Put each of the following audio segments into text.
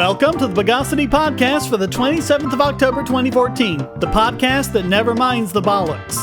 Welcome to the Bogosity podcast for the 27th of October 2014, the podcast that never minds the bollocks.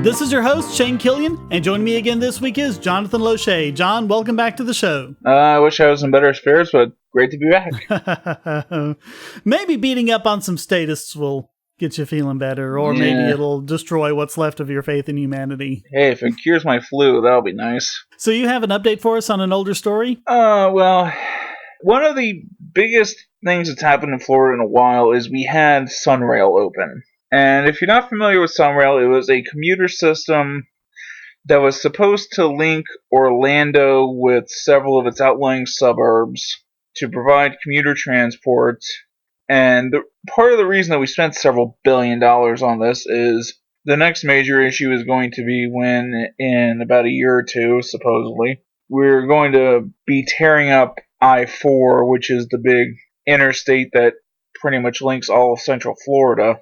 This is your host, Shane Killian, and joining me again this week is Jonathan Loesche. John, welcome back to the show. I wish I was in better spirits, but great to be back. Maybe beating up on some statists will get you feeling better, or maybe it'll destroy what's left of your faith in humanity. Hey, if it cures my flu, that'll be nice. So you have an update for us on an older story? Well, one of the biggest things that's happened in Florida in a while is we had Sunrail open. And if you're not familiar with Sunrail, it was a commuter system that was supposed to link Orlando with several of its outlying suburbs to provide commuter transport. And part of the reason that we spent several $billion on this is the next major issue is going to be when, in about a year or two, supposedly, we're going to be tearing up I-4, which is the big interstate that pretty much links all of Central Florida.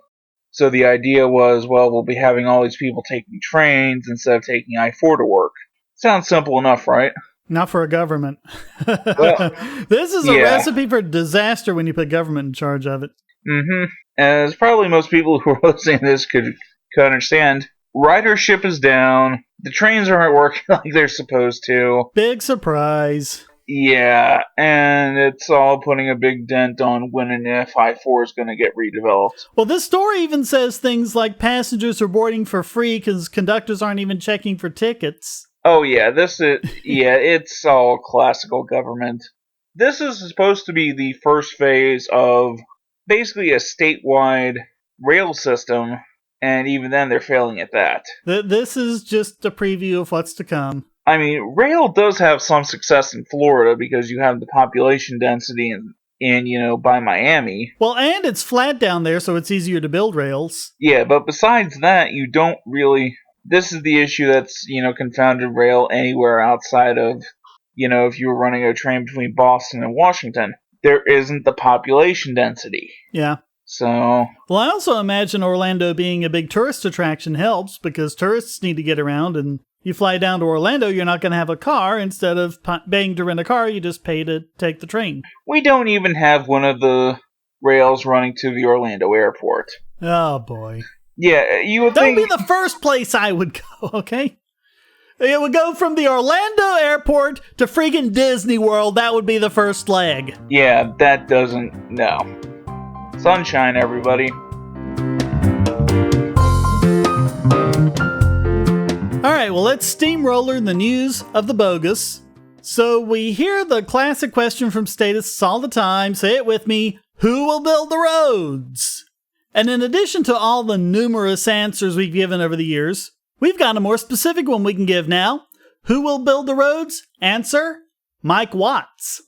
So the idea was, well, we'll be having all these people taking trains instead of taking I-4 to work. Sounds simple enough, right? Not for a government. Well, this is a recipe for disaster when you put government in charge of it. Mm-hmm. As probably most people who are listening to this could understand, ridership is down. The trains aren't working like they're supposed to. Big surprise. Yeah, and it's all putting a big dent on when and if I-4 is going to get redeveloped. Well, this story even says things like passengers are boarding for free because conductors aren't even checking for tickets. Oh, yeah, it's all classical government. This is supposed to be the first phase of basically a statewide rail system, and even then they're failing at that. This is just a preview of what's to come. I mean, rail does have some success in Florida because you have the population density by Miami. Well, and it's flat down there, so it's easier to build rails. Yeah, but besides that, you don't really... This is the issue that's, confounded rail anywhere outside of, if you were running a train between Boston and Washington. There isn't the population density. Yeah. So... Well, I also imagine Orlando being a big tourist attraction helps, because tourists need to get around, and you fly down to Orlando, you're not going to have a car. Instead of paying to rent a car, you just pay to take the train. We don't even have one of the rails running to the Orlando airport. Oh, boy. Yeah, you would think... That would be the first place I would go, okay? It would go from the Orlando airport to freaking Disney World. That would be the first leg. Yeah, that doesn't... No. Sunshine, everybody. All right, well, let's steamroller the news of the bogus. So we hear the classic question from statists all the time. Say it with me. Who will build the roads? And in addition to all the numerous answers we've given over the years, we've got a more specific one we can give now. Who will build the roads? Answer, Mike Watts.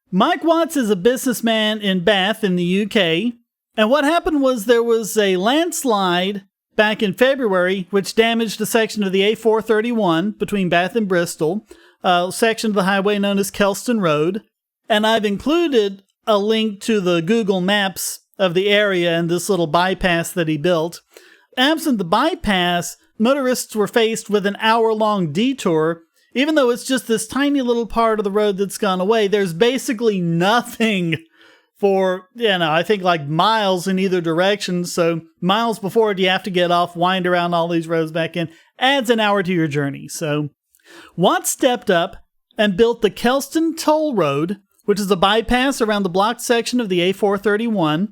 Mike Watts is a businessman in Bath in the UK. And what happened was there was a landslide back in February, which damaged a section of the A431 between Bath and Bristol, a section of the highway known as Kelston Road. And I've included a link to the Google Maps of the area and this little bypass that he built. Absent the bypass, motorists were faced with an hour-long detour. Even though it's just this tiny little part of the road that's gone away, there's basically nothing for, I think like miles in either direction. So miles before it, you have to get off, wind around all these roads back in. Adds an hour to your journey. So Watts stepped up and built the Kelston Toll Road, which is a bypass around the blocked section of the A431.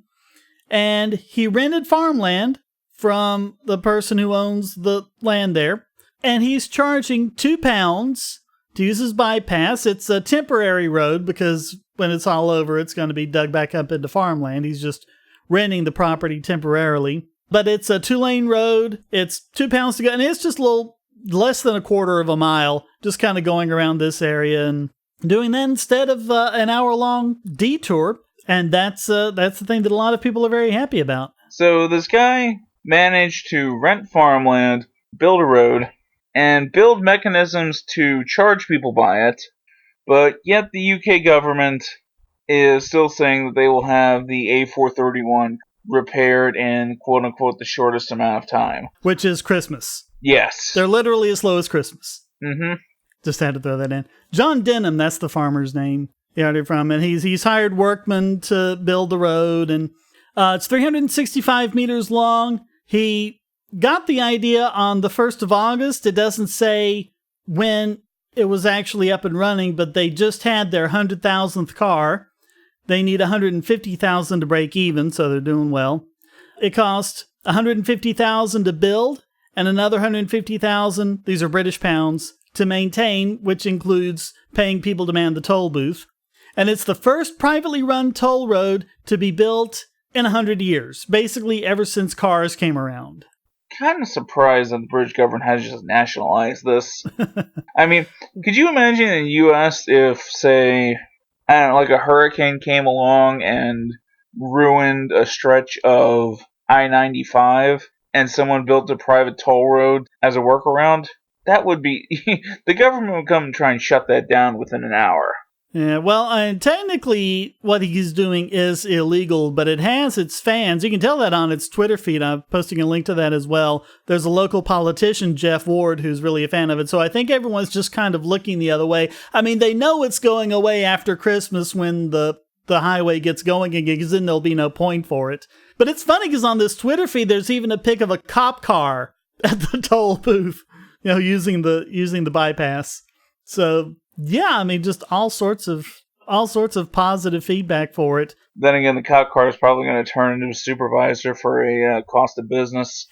And he rented farmland from the person who owns the land there. And he's charging £2 to use his bypass. It's a temporary road because when it's all over, it's going to be dug back up into farmland. He's just renting the property temporarily. But it's a 2-lane road. It's £2 to go. And it's just a little less than a quarter of a mile, just kind of going around this area and doing that instead of an hour-long detour. And that's the thing that a lot of people are very happy about. So this guy managed to rent farmland, build a road, and build mechanisms to charge people by it, but yet the UK government is still saying that they will have the A431 repaired in quote-unquote the shortest amount of time. Which is Christmas. Yes. They're literally as slow as Christmas. Mm-hmm. Just had to throw that in. John Denham, that's the farmer's name. He heard it from, and he's hired workmen to build the road, and it's 365 meters long. He got the idea on the 1st of August. It doesn't say when it was actually up and running, but they just had their 100,000th car. They need 150,000 to break even, so they're doing well. It cost 150,000 to build and another 150,000, these are British pounds, to maintain, which includes paying people to man the toll booth. And it's the first privately run toll road to be built in 100 years, basically ever since cars came around. Kind of surprised that the British government has just nationalized this. I mean, could you imagine in the U.S. if, say, I don't know, like a hurricane came along and ruined a stretch of I-95 and someone built a private toll road as a workaround? That would be... the government would come and try and shut that down within an hour. Yeah, well, technically what he's doing is illegal, but it has its fans. You can tell that on its Twitter feed. I'm posting a link to that as well. There's a local politician, Jeff Ward, who's really a fan of it. So I think everyone's just kind of looking the other way. I mean, they know it's going away after Christmas when the highway gets going again, because then there'll be no point for it. But it's funny because on this Twitter feed, there's even a pic of a cop car at the toll booth, using the bypass. So... yeah, I mean, just all sorts of positive feedback for it. Then again, the cop car is probably going to turn into a supervisor for a cost of business.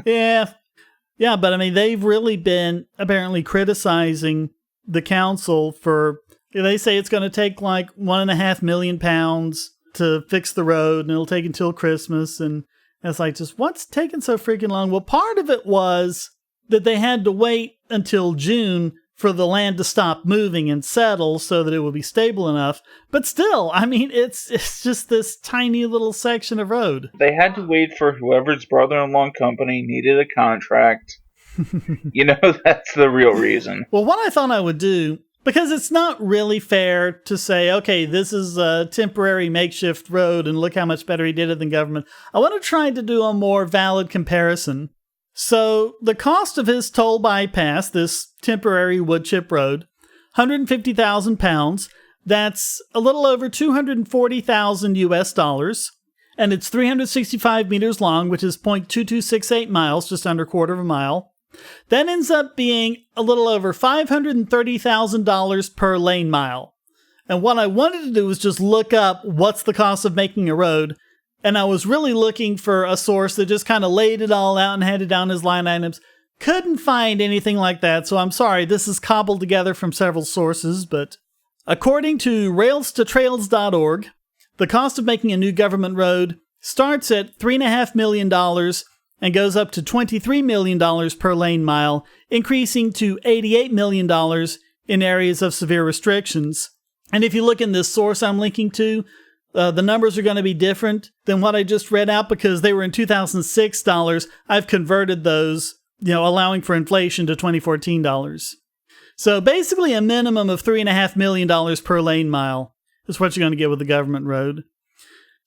Yeah, but I mean, they've really been apparently criticizing the council for. They say it's going to take like £1.5 million to fix the road, and it'll take until Christmas. And it's like, just what's taking so freaking long? Well, part of it was that they had to wait until June for the land to stop moving and settle so that it would be stable enough. But still, I mean, it's just this tiny little section of road. They had to wait for whoever's brother-in-law company needed a contract. That's the real reason. Well, what I thought I would do, because it's not really fair to say, okay, this is a temporary makeshift road and look how much better he did it than government. I want to try to do a more valid comparison. So the cost of his toll bypass, this temporary wood chip road, £150,000. That's a little over 240,000 US dollars. And it's 365 meters long, which is 0.2268 miles, just under a quarter of a mile. That ends up being a little over $530,000 per lane mile. And what I wanted to do was just look up what's the cost of making a road. And I was really looking for a source that just kind of laid it all out and had it down as line items. Couldn't find anything like that, so I'm sorry. This is cobbled together from several sources, but according to railstotrails.org, the cost of making a new government road starts at $3.5 million and goes up to $23 million per lane mile, increasing to $88 million in areas of severe restrictions. And if you look in this source I'm linking to, the numbers are going to be different than what I just read out because they were in 2006 dollars. I've converted those, allowing for inflation to 2014 dollars. So basically a minimum of $3.5 million per lane mile is what you're going to get with the government road.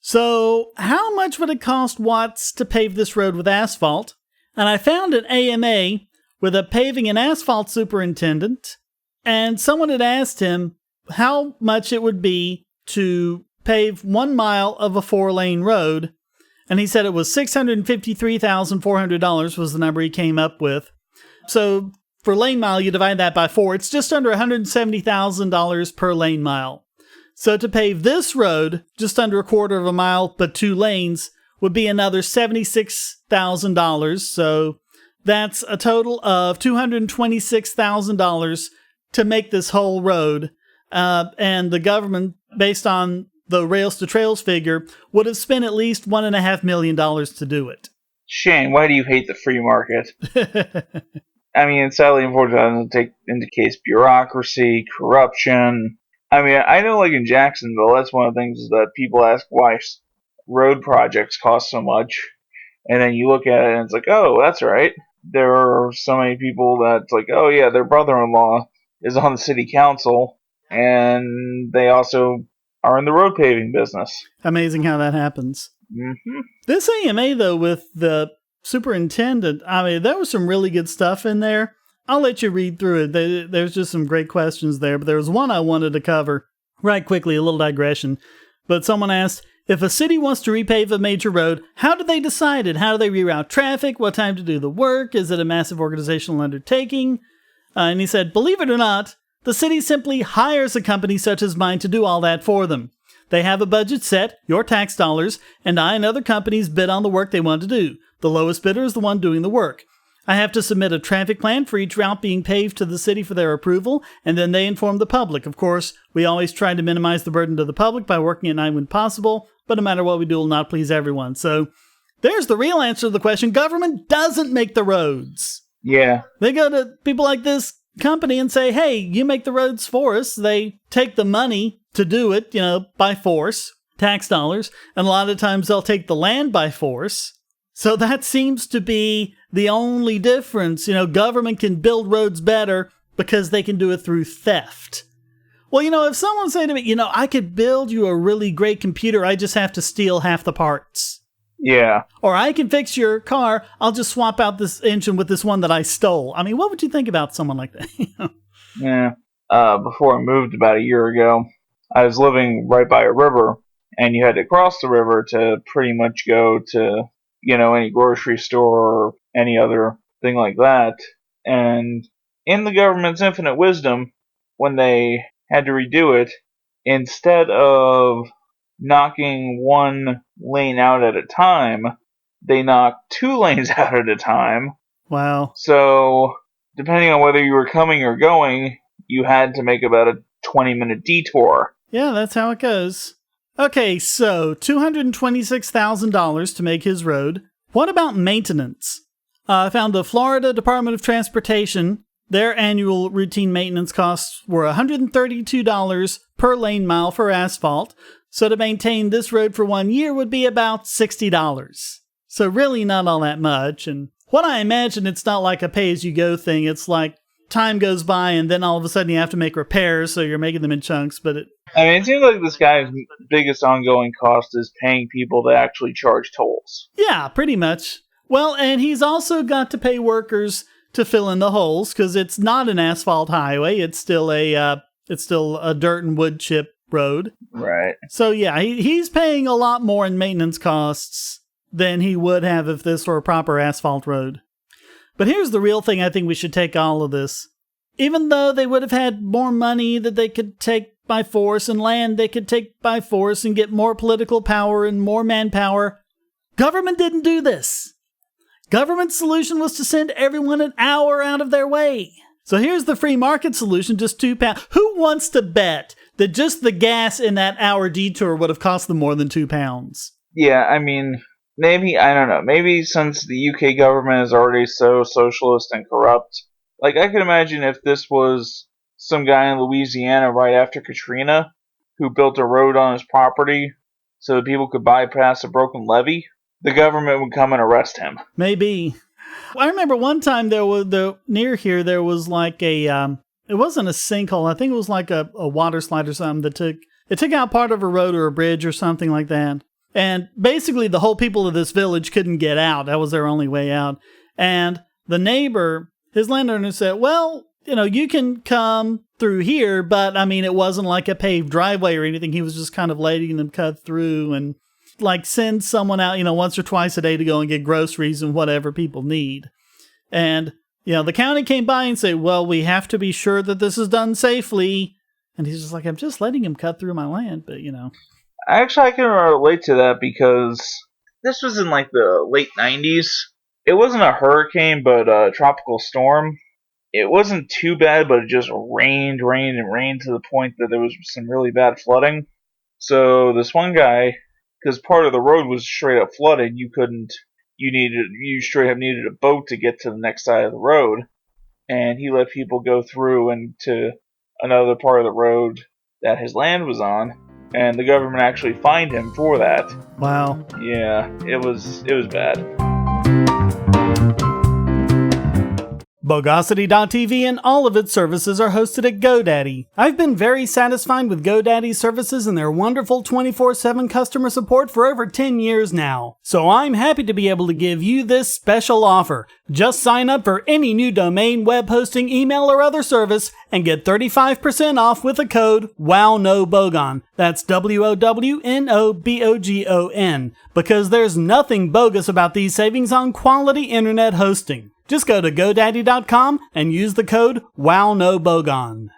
So how much would it cost Watts to pave this road with asphalt? And I found an AMA with a paving and asphalt superintendent, and someone had asked him how much it would be to pave 1 mile of a 4-lane road, and he said it was $653,400 was the number he came up with. So for lane mile, you divide that by 4, it's just under $170,000 per lane mile. So to pave this road, just under a quarter of a mile, but 2 lanes, would be another $76,000. So that's a total of $226,000 to make this whole road. And the government, based on the Rails to Trails figure, would have spent at least $1.5 million to do it. Shane, why do you hate the free market? I mean, it's sadly unfortunate to take into case bureaucracy, corruption. I mean, I know like in Jacksonville, that's one of the things is that people ask why road projects cost so much. And then you look at it and it's like, oh, that's right. There are so many people that's like, oh yeah, their brother-in-law is on the city council and they also are in the road paving business. Amazing how that happens. Mm-hmm. This AMA, though, with the superintendent, I mean, there was some really good stuff in there. I'll let you read through it. There's just some great questions there, but there was one I wanted to cover right quickly, a little digression. But someone asked, if a city wants to repave a major road, how do they decide it? How do they reroute traffic? What time to do the work? Is it a massive organizational undertaking? And he said, believe it or not, the city simply hires a company such as mine to do all that for them. They have a budget set, your tax dollars, and I and other companies bid on the work they want to do. The lowest bidder is the one doing the work. I have to submit a traffic plan for each route being paved to the city for their approval, and then they inform the public. Of course, we always try to minimize the burden to the public by working at night when possible, but no matter what we do, it will not please everyone. So there's the real answer to the question. Government doesn't make the roads. Yeah. They go to people like this company and say, hey, you make the roads for us. They take the money to do it, by force, tax dollars, and a lot of times they'll take the land by force. So that seems to be the only difference. Government can build roads better because they can do it through theft. Well, if someone said to me, I could build you a really great computer, I just have to steal half the parts. Yeah. Or I can fix your car, I'll just swap out this engine with this one that I stole. I mean, what would you think about someone like that? Yeah. Before I moved about a year ago, I was living right by a river, and you had to cross the river to pretty much go to any grocery store or any other thing like that. And in the government's infinite wisdom, when they had to redo it, instead of knocking one lane out at a time, they knocked 2 lanes out at a time. Wow. So, depending on whether you were coming or going, you had to make about a 20-minute detour. Yeah, that's how it goes. Okay, so $226,000 to make his road. What about maintenance? I found the Florida Department of Transportation, their annual routine maintenance costs were $132 per lane mile for asphalt. So to maintain this road for 1 year would be about $60. So really not all that much. And what I imagine, it's not like a pay-as-you-go thing. It's like time goes by and then all of a sudden you have to make repairs, so you're making them in chunks. But it seems like this guy's biggest ongoing cost is paying people to actually charge tolls. Yeah, pretty much. Well, and he's also got to pay workers to fill in the holes, because it's not an asphalt highway. It's still a dirt and wood chip road. Right. So yeah, he's paying a lot more in maintenance costs than he would have if this were a proper asphalt road. But here's the real thing I think we should take all of this. Even though they would have had more money that they could take by force and land they could take by force and get more political power and more manpower, government didn't do this. Government's solution was to send everyone an hour out of their way. So here's the free market solution, just £2. Who wants to bet that just the gas in that hour detour would have cost them more than £2? Yeah, maybe, I don't know, maybe since the UK government is already so socialist and corrupt, I could imagine if this was some guy in Louisiana right after Katrina who built a road on his property so that people could bypass a broken levee, the government would come and arrest him. Maybe. I remember one time near here there was like it wasn't a sinkhole. I think it was like a water slide or something that took out part of a road or a bridge or something like that. And basically the whole people of this village couldn't get out. That was their only way out. And the neighbor, his landowner said, well, you can come through here, but it wasn't like a paved driveway or anything. He was just kind of letting them cut through and send someone out, once or twice a day to go and get groceries and whatever people need. And, the county came by and said, well, we have to be sure that this is done safely. And he's just like, I'm just letting him cut through my land, but Actually, I can relate to that because this was in the late 90s. It wasn't a hurricane, but a tropical storm. It wasn't too bad, but it just rained to the point that there was some really bad flooding. So this one guy, because part of the road was straight up flooded, you straight up needed a boat to get to the next side of the road. And he let people go through and to another part of the road that his land was on. And the government actually fined him for that. Wow. Yeah, it was bad. Bogosity.tv and all of its services are hosted at GoDaddy. I've been very satisfied with GoDaddy's services and their wonderful 24/7 customer support for over 10 years now. So I'm happy to be able to give you this special offer. Just sign up for any new domain, web hosting, email, or other service and get 35% off with the code WOWNOBOGON. That's WOWNOBOGON. Because there's nothing bogus about these savings on quality internet hosting. Just go to GoDaddy.com and use the code WOWNOBOGON.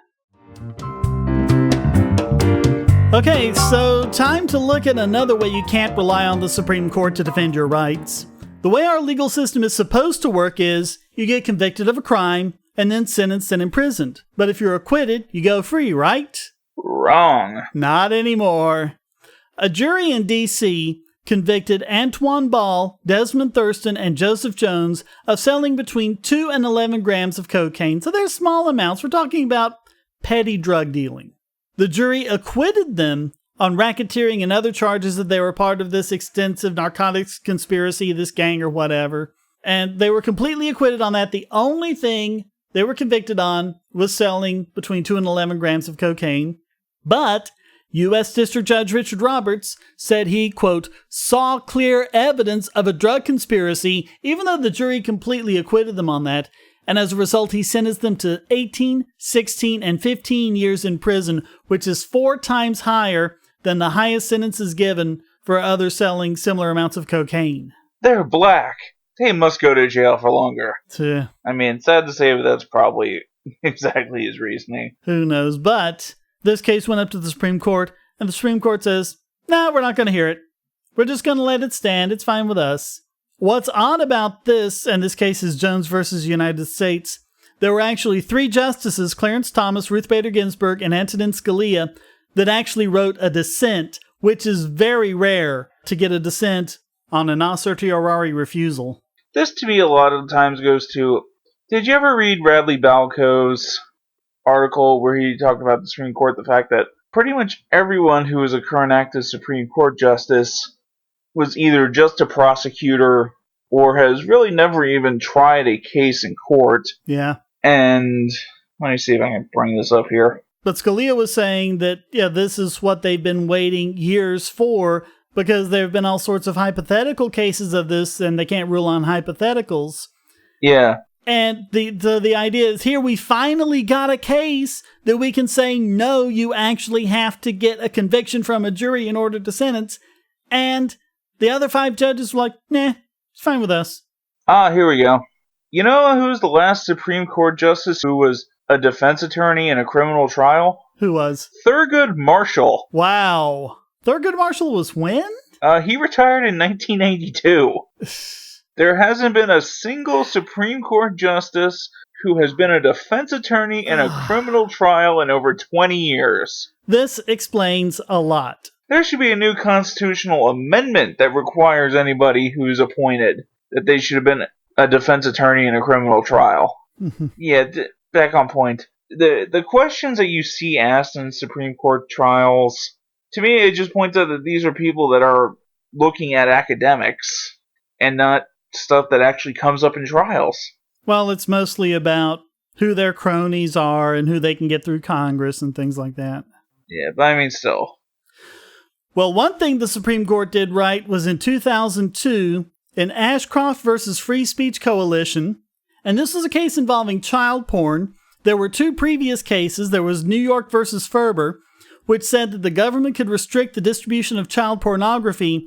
Okay, so time to look at another way you can't rely on the Supreme Court to defend your rights. The way our legal system is supposed to work is you get convicted of a crime and then sentenced and imprisoned. But if you're acquitted, you go free, right? Wrong. Not anymore. A jury in D.C. convicted Antoine Ball, Desmond Thurston, and Joseph Jones of selling between 2 and 11 grams of cocaine. So they're small amounts. We're talking about petty drug dealing. The jury acquitted them on racketeering and other charges that they were part of this extensive narcotics conspiracy, this gang or whatever. And they were completely acquitted on that. The only thing they were convicted on was selling between 2 and 11 grams of cocaine. But U.S. District Judge Richard Roberts said he, quote, saw clear evidence of a drug conspiracy, even though the jury completely acquitted them on that. And as a result, he sentenced them to 18, 16, and 15 years in prison, which is 4 times higher than the highest sentences given for others selling similar amounts of cocaine. They're black. They must go to jail for longer. Yeah. I mean, sad to say, but that's probably exactly his reasoning. Who knows? But this case went up to the Supreme Court, and the Supreme Court says, nah, we're not going to hear it. We're just going to let it stand. It's fine with us. What's odd about this, and this case is Jones versus United States, there were actually 3 justices, Clarence Thomas, Ruth Bader Ginsburg, and Antonin Scalia, that actually wrote a dissent, which is very rare to get a dissent on a non certiorari refusal. This, to me, a lot of times goes to, did you ever read Radley Balco's article where he talked about the Supreme Court, the fact that pretty much everyone who was a current active Supreme Court justice was either just a prosecutor or has really never even tried a case in court. Yeah. And let me see if I can bring this up here. But Scalia was saying that, yeah, this is what they've been waiting years for, because there have been all sorts of hypothetical cases of this, and they can't rule on hypotheticals. Yeah. And the idea is here we finally got a case that we can say, no, you actually have to get a conviction from a jury in order to sentence. And the other 5 judges were like, nah, it's fine with us. Here we go. You know who's the last Supreme Court justice who was a defense attorney in a criminal trial? Who was? Thurgood Marshall. Wow. Thurgood Marshall was when? He retired in 1982. There hasn't been a single Supreme Court justice who has been a defense attorney in a criminal trial in over 20 years. This explains a lot. There should be a new constitutional amendment that requires anybody who's appointed that they should have been a defense attorney in a criminal trial. Yeah, back on point. The questions that you see asked in Supreme Court trials, to me, it just points out that these are people that are looking at academics and not stuff that actually comes up in trials. Well, it's mostly about who their cronies are and who they can get through Congress and things like that. Yeah, but I mean, still. Well, one thing the Supreme Court did right was in 2002, in Ashcroft versus Free Speech Coalition, and this was a case involving child porn. There were 2 previous cases. There was New York versus Ferber, which said that the government could restrict the distribution of child pornography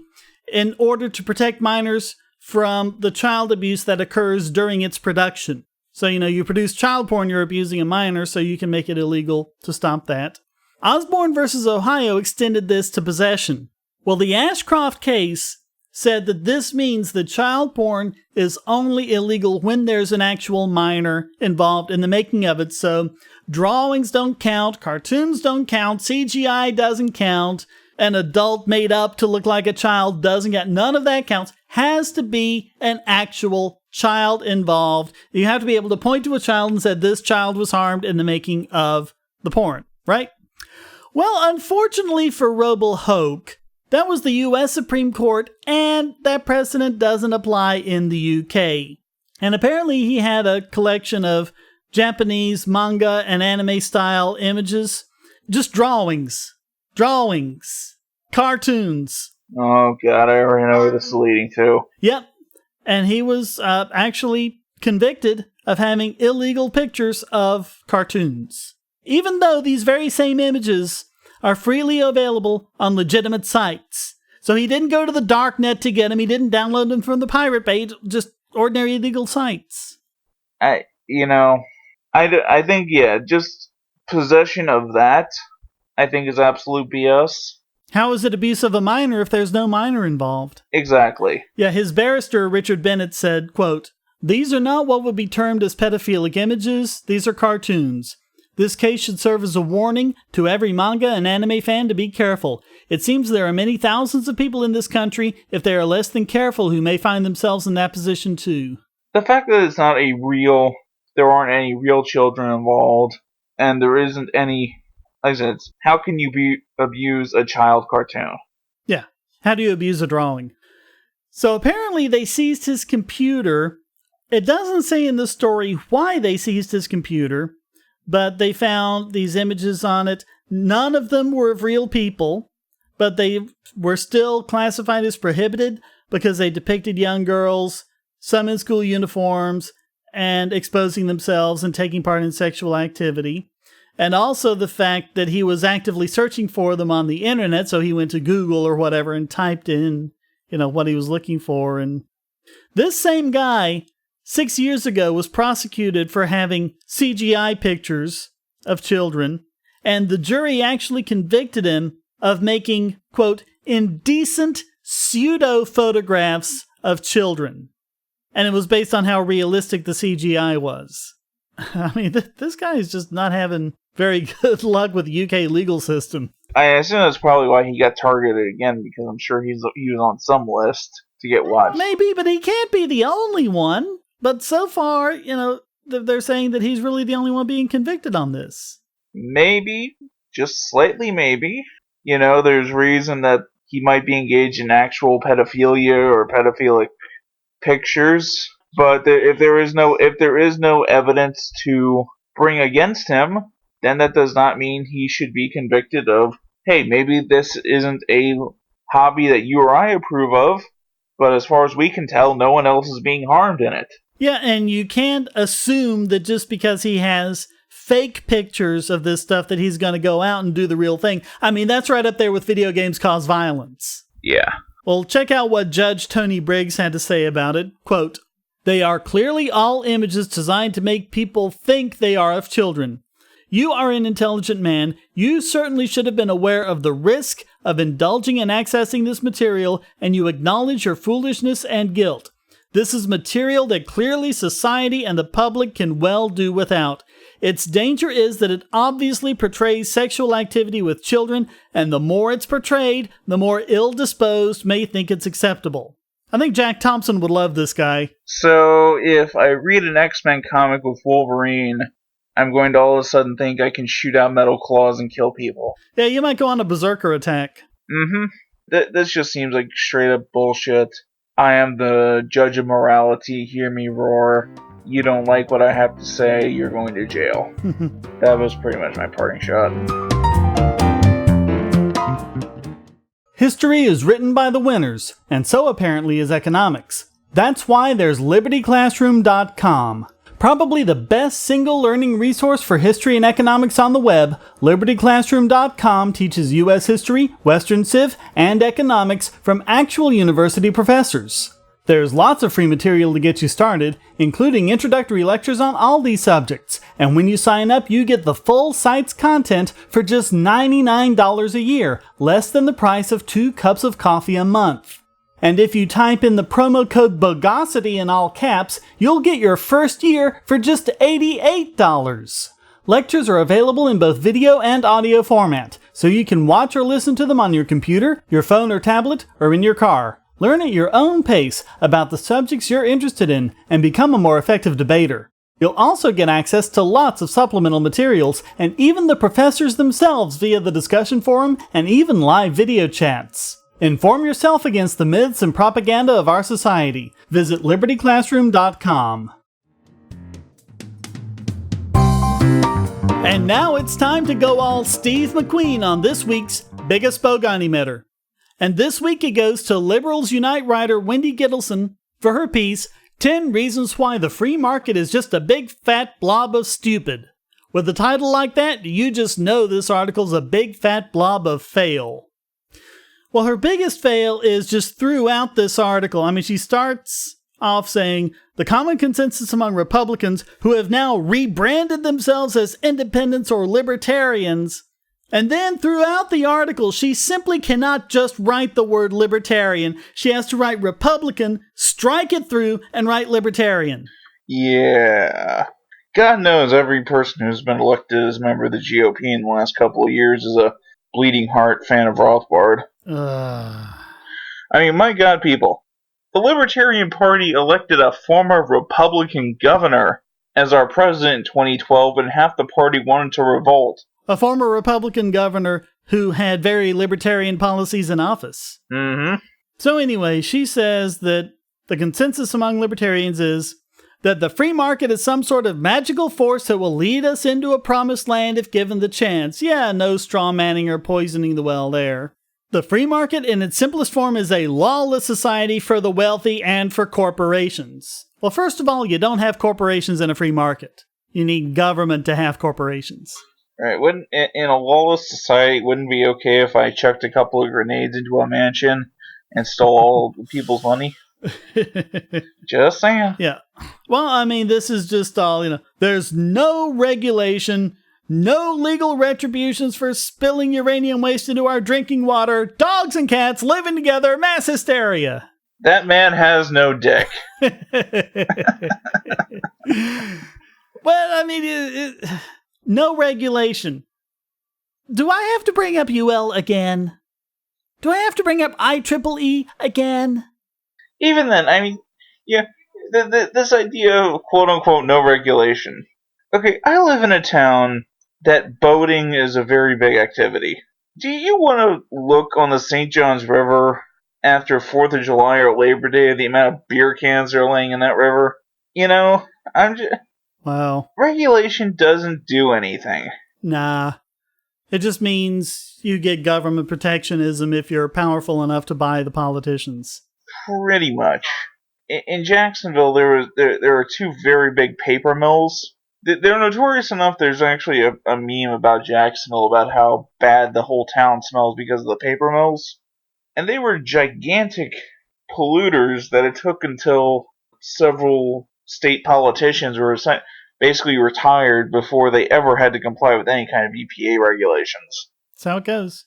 in order to protect minors from the child abuse that occurs during its production. So, you produce child porn, you're abusing a minor, so you can make it illegal to stop that. Osborne versus Ohio extended this to possession. Well, the Ashcroft case said that this means that child porn is only illegal when there's an actual minor involved in the making of it. So drawings don't count, cartoons don't count, CGI doesn't count, an adult made up to look like a child doesn't count. None of that counts. Has to be an actual child involved. You have to be able to point to a child and say this child was harmed in the making of the porn, right? Well, unfortunately for Roble Hoke, that was the U.S. Supreme Court, and that precedent doesn't apply in the UK. And apparently he had a collection of Japanese manga and anime style images. Just drawings. Cartoons. Oh, God, I already know where this is leading to. Yep. And he was actually convicted of having illegal pictures of cartoons. Even though these very same images are freely available on legitimate sites. So he didn't go to the dark net to get them. He didn't download them from the Pirate Bay. Just ordinary illegal sites. I think, just possession of that, I think, is absolute BS. How is it abuse of a minor if there's no minor involved? Exactly. Yeah, his barrister, Richard Bennett, said, quote, "These are not what would be termed as pedophilic images. These are cartoons. This case should serve as a warning to every manga and anime fan to be careful. It seems there are many thousands of people in this country, if they are less than careful, who may find themselves in that position too." The fact that it's not there aren't any real children involved, and there isn't any, like I said, how can you abuse a child cartoon? Yeah, how do you abuse a drawing? So apparently they seized his computer. It doesn't say in the story why they seized his computer, but they found these images on it. None of them were of real people, but they were still classified as prohibited because they depicted young girls, some in school uniforms, and exposing themselves and taking part in sexual activity. And also the fact that he was actively searching for them on the internet, so he went to Google or whatever and typed in, what he was looking for. And this same guy, 6 years ago, was prosecuted for having CGI pictures of children, and the jury actually convicted him of making, quote, indecent pseudo-photographs of children. And it was based on how realistic the CGI was. I mean, this guy is just not having very good luck with the UK legal system. I assume that's probably why he got targeted again, because I'm sure he was on some list to get watched. Maybe, but he can't be the only one. But so far, they're saying that he's really the only one being convicted on this. Maybe, just slightly maybe. There's reason that he might be engaged in actual pedophilia or pedophilic pictures. But if there is no evidence to bring against him, then that does not mean he should be convicted of, hey, maybe this isn't a hobby that you or I approve of, but as far as we can tell, no one else is being harmed in it. Yeah, and you can't assume that just because he has fake pictures of this stuff that he's going to go out and do the real thing. I mean, that's right up there with video games cause violence. Yeah. Well, check out what Judge Tony Briggs had to say about it. Quote, "They are clearly all images designed to make people think they are of children. You are an intelligent man. You certainly should have been aware of the risk of indulging and accessing this material, and you acknowledge your foolishness and guilt. This is material that clearly society and the public can well do without. Its danger is that it obviously portrays sexual activity with children, and the more it's portrayed, the more ill-disposed may think it's acceptable." I think Jack Thompson would love this guy. So, if I read an X-Men comic with Wolverine, I'm going to all of a sudden think I can shoot out metal claws and kill people. Yeah, you might go on a berserker attack. This just seems like straight up bullshit. I am the judge of morality, hear me roar. You don't like what I have to say, you're going to jail. That was pretty much my parting shot. History is written by the winners, and so apparently is economics. That's why there's LibertyClassroom.com. Probably the best single learning resource for history and economics on the web, LibertyClassroom.com teaches U.S. history, Western Civ, and economics from actual university professors. There's lots of free material to get you started, including introductory lectures on all these subjects, and when you sign up, you get the full site's content for just $99 a year, less than the price of 2 cups of coffee a month. And if you type in the promo code Bogosity in all caps, you'll get your first year for just $88. Lectures are available in both video and audio format, so you can watch or listen to them on your computer, your phone or tablet, or in your car. Learn at your own pace about the subjects you're interested in and become a more effective debater. You'll also get access to lots of supplemental materials and even the professors themselves via the discussion forum and even live video chats. Inform yourself against the myths and propaganda of our society. Visit libertyclassroom.com. And now it's time to go all Steve McQueen on this week's biggest Bogon emitter. And this week it goes to Liberals Unite writer Wendy Gittleson for her piece, 10 Reasons Why the Free Market is Just a Big Fat Blob of Stupid. With a title like that, you just know this article's a big fat blob of fail. Well, her biggest fail is just throughout this article. I mean, she starts off saying, the common consensus among Republicans who have now rebranded themselves as independents or libertarians. And then throughout the article, she simply cannot just write the word libertarian. She has to write Republican, strike it through, and write libertarian. Yeah. God knows every person who's been elected as a member of the GOP in the last couple of years is a bleeding heart fan of Rothbard. I mean, my God, people. The Libertarian Party elected a former Republican governor as our president in 2012, and half the party wanted to revolt. A former Republican governor who had very libertarian policies in office. Mm-hmm. So anyway, she says that the consensus among libertarians is that the free market is some sort of magical force that will lead us into a promised land if given the chance. Yeah, no straw manning or poisoning the well there. The free market in its simplest form is a lawless society for the wealthy and for corporations. Well, first of all, you don't have corporations in a free market. You need government to have corporations. Right, wouldn't in a lawless society, wouldn't it be okay if I chucked a couple of grenades into a mansion and stole all the people's money? Just saying. Yeah. Well, I mean, this is just all, there's no regulation, no legal retributions for spilling uranium waste into our drinking water, dogs and cats living together, mass hysteria. That man has no dick. Well, I mean, no regulation. Do I have to bring up UL again? Do I have to bring up IEEE again? Even then, I mean, yeah, this idea of quote-unquote no regulation. Okay, I live in a town that boating is a very big activity. Do you want to look on the St. Johns River after 4th of July or Labor Day, the amount of beer cans are laying in that river? I'm just... Wow. Regulation doesn't do anything. Nah. It just means you get government protectionism if you're powerful enough to buy the politicians. Pretty much. In Jacksonville, there are two very big paper mills. They're notorious enough. There's actually a meme about Jacksonville about how bad the whole town smells because of the paper mills. And they were gigantic polluters that it took until several state politicians were basically retired before they ever had to comply with any kind of EPA regulations. That's how it goes.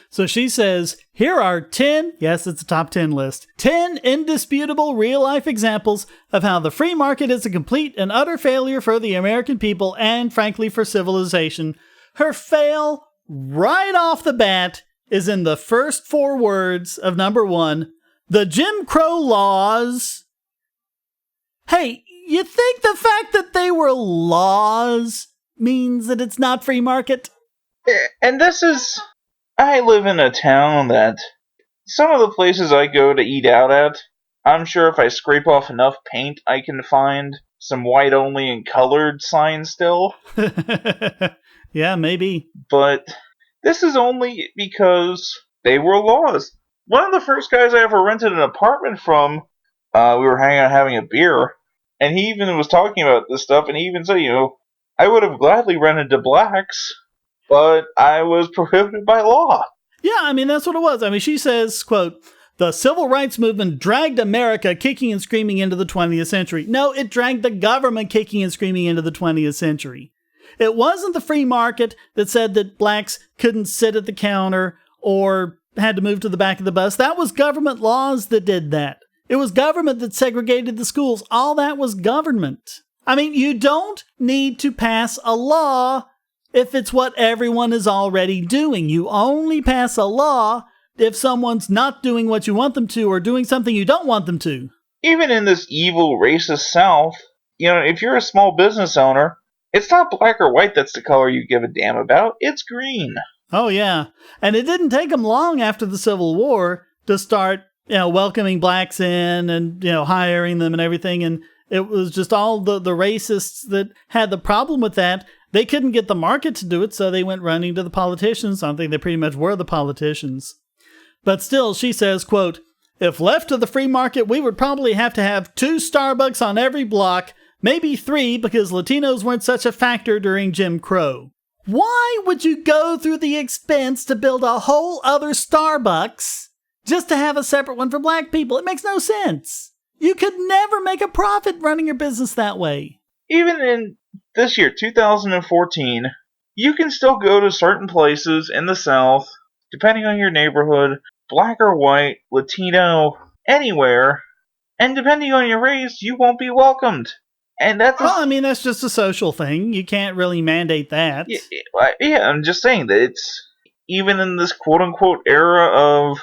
So she says, here are 10, yes, it's a top 10 list, 10 indisputable real-life examples of how the free market is a complete and utter failure for the American people and, frankly, for civilization. Her fail, right off the bat, is in the first 4 words of number 1, the Jim Crow laws. Hey, you think the fact that they were laws means that it's not free market? And this is... I live in a town that some of the places I go to eat out at, I'm sure if I scrape off enough paint, I can find some white only and colored signs still. Yeah, maybe. But this is only because they were laws. One of the first guys I ever rented an apartment from, we were hanging out having a beer, and he even was talking about this stuff, and he even said, I would have gladly rented to blacks, but I was prohibited by law. Yeah, I mean, that's what it was. I mean, she says, quote, the civil rights movement dragged America kicking and screaming into the 20th century. No, it dragged the government kicking and screaming into the 20th century. It wasn't the free market that said that blacks couldn't sit at the counter or had to move to the back of the bus. That was government laws that did that. It was government that segregated the schools. All that was government. I mean, you don't need to pass a law if it's what everyone is already doing. You only pass a law if someone's not doing what you want them to or doing something you don't want them to. Even in this evil, racist South, if you're a small business owner, it's not black or white that's the color you give a damn about. It's green. Oh, yeah. And it didn't take them long after the Civil War to start, welcoming blacks in and, hiring them and everything. And it was just all the racists that had the problem with that. They couldn't get the market to do it, so they went running to the politicians. I think they pretty much were the politicians. But still, she says, quote, "If left to the free market, we would probably have to have 2 Starbucks on every block, maybe 3 because Latinos weren't such a factor during Jim Crow." Why would you go through the expense to build a whole other Starbucks just to have a separate one for black people? It makes no sense. You could never make a profit running your business that way. Even in this year, 2014, you can still go to certain places in the South, depending on your neighborhood, black or white, Latino, anywhere, and depending on your race, you won't be welcomed. And that's that's just a social thing. You can't really mandate that. Yeah, I'm just saying that it's, even in this quote-unquote era of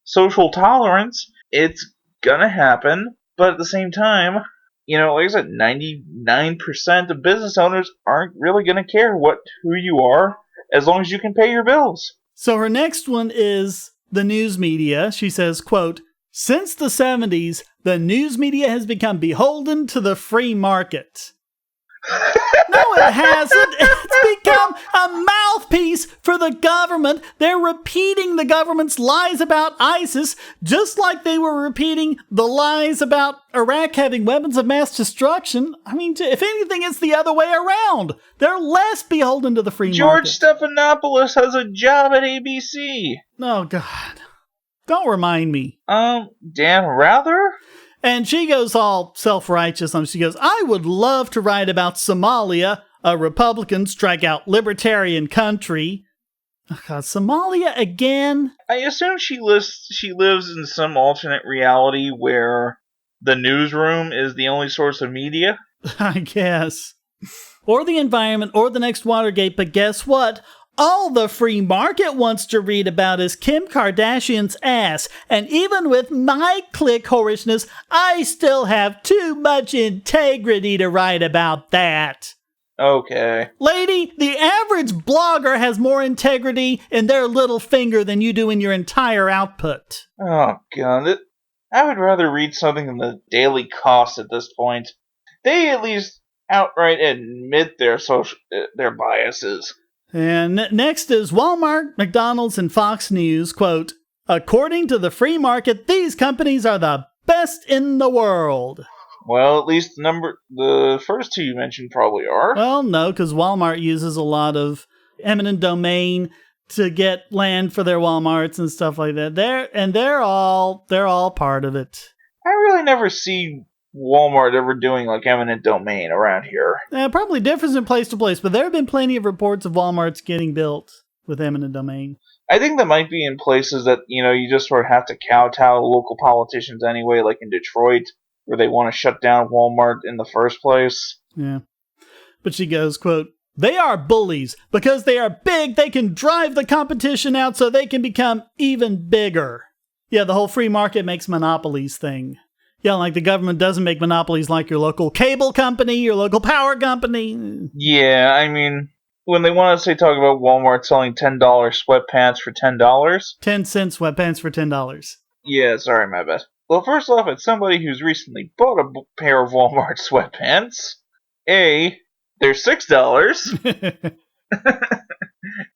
social tolerance, it's gonna happen, but at the same time, like I said, 99% of business owners aren't really gonna care who you are, as long as you can pay your bills. So her next one is the news media. She says, quote, "Since the 70s, the news media has become beholden to the free market." No, it hasn't. It's become a mouthpiece for the government. They're repeating the government's lies about ISIS, just like they were repeating the lies about Iraq having weapons of mass destruction. I mean, if anything, it's the other way around. They're less beholden to the free market. George Stephanopoulos has a job at ABC. Oh, God. Don't remind me. Dan Rather? And she goes all self-righteous. She goes, "I would love to write about Somalia, a Republican strike-out libertarian country." Oh, God, Somalia again? I assume she lives in some alternate reality where the newsroom is the only source of media. I guess. Or the environment, or the next Watergate. But guess what? All the free market wants to read about is Kim Kardashian's ass. And even with my click whorishness, I still have too much integrity to write about that. Okay. Lady, the average blogger has more integrity in their little finger than you do in your entire output. Oh, God. I would rather read something than the Daily Cost at this point. They at least outright admit their biases. And next is Walmart, McDonald's, and Fox News, quote, "According to the free market, these companies are the best in the world." Well, at least the first 2 you mentioned probably are. Well, no, because Walmart uses a lot of eminent domain to get land for their Walmarts and stuff like that. They're all part of it. I really never see Walmart ever doing eminent domain around here. It probably differs in place to place, but there have been plenty of reports of Walmarts getting built with eminent domain. I think that might be in places that, you just sort of have to kowtow to local politicians anyway, like in Detroit, where they want to shut down Walmart in the first place. Yeah. But she goes, quote, "They are bullies. Because they are big, they can drive the competition out so they can become even bigger." Yeah, the whole free market makes monopolies thing. Yeah, like the government doesn't make monopolies like your local cable company, your local power company. Yeah, I mean, when they want to talk about Walmart selling $10 sweatpants for $10. 10-cent sweatpants for $10. Yeah, sorry, my bad. Well, first off, it's somebody who's recently bought a pair of Walmart sweatpants. A, they're $6.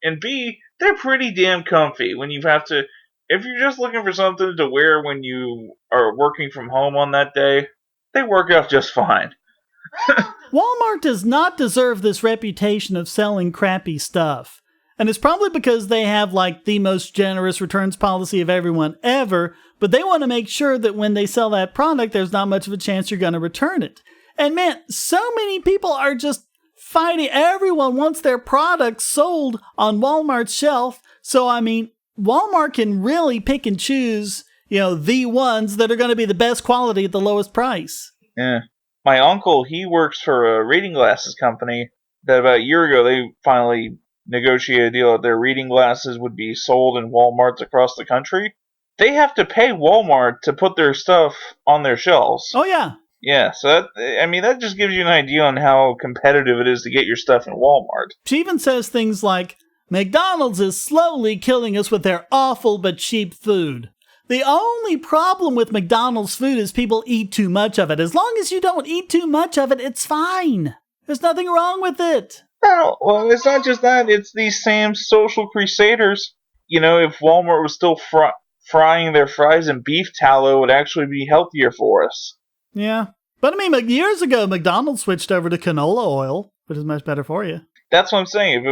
And B, they're pretty damn comfy when you have to... If you're just looking for something to wear when you are working from home on that day, they work out just fine. Walmart does not deserve this reputation of selling crappy stuff. And it's probably because they have the most generous returns policy of everyone ever, but they want to make sure that when they sell that product, there's not much of a chance you're going to return it. And man, so many people are just fighting. Everyone wants their products sold on Walmart's shelf. So, I mean, Walmart can really pick and choose, the ones that are going to be the best quality at the lowest price. Yeah. My uncle, he works for a reading glasses company that about a year ago, they finally negotiated a deal that their reading glasses would be sold in Walmarts across the country. They have to pay Walmart to put their stuff on their shelves. Oh, yeah. Yeah, so that just gives you an idea on how competitive it is to get your stuff in Walmart. She even says things like, "McDonald's is slowly killing us with their awful but cheap food. The only problem with McDonald's food is people eat too much of it. As long as you don't eat too much of it, it's fine. There's nothing wrong with it. No, well, it's not just that. It's these same social crusaders. If Walmart was still frying their fries in beef tallow, it would actually be healthier for us. Yeah. But I mean, years ago, McDonald's switched over to canola oil, which is much better for you. That's what I'm saying.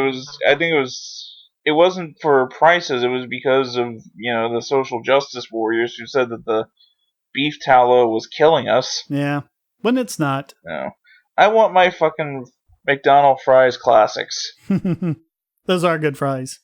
It wasn't for prices. It was because of, the social justice warriors who said that the beef tallow was killing us. Yeah. When it's not. No. I want my fucking McDonald's fries classics. Those are good fries.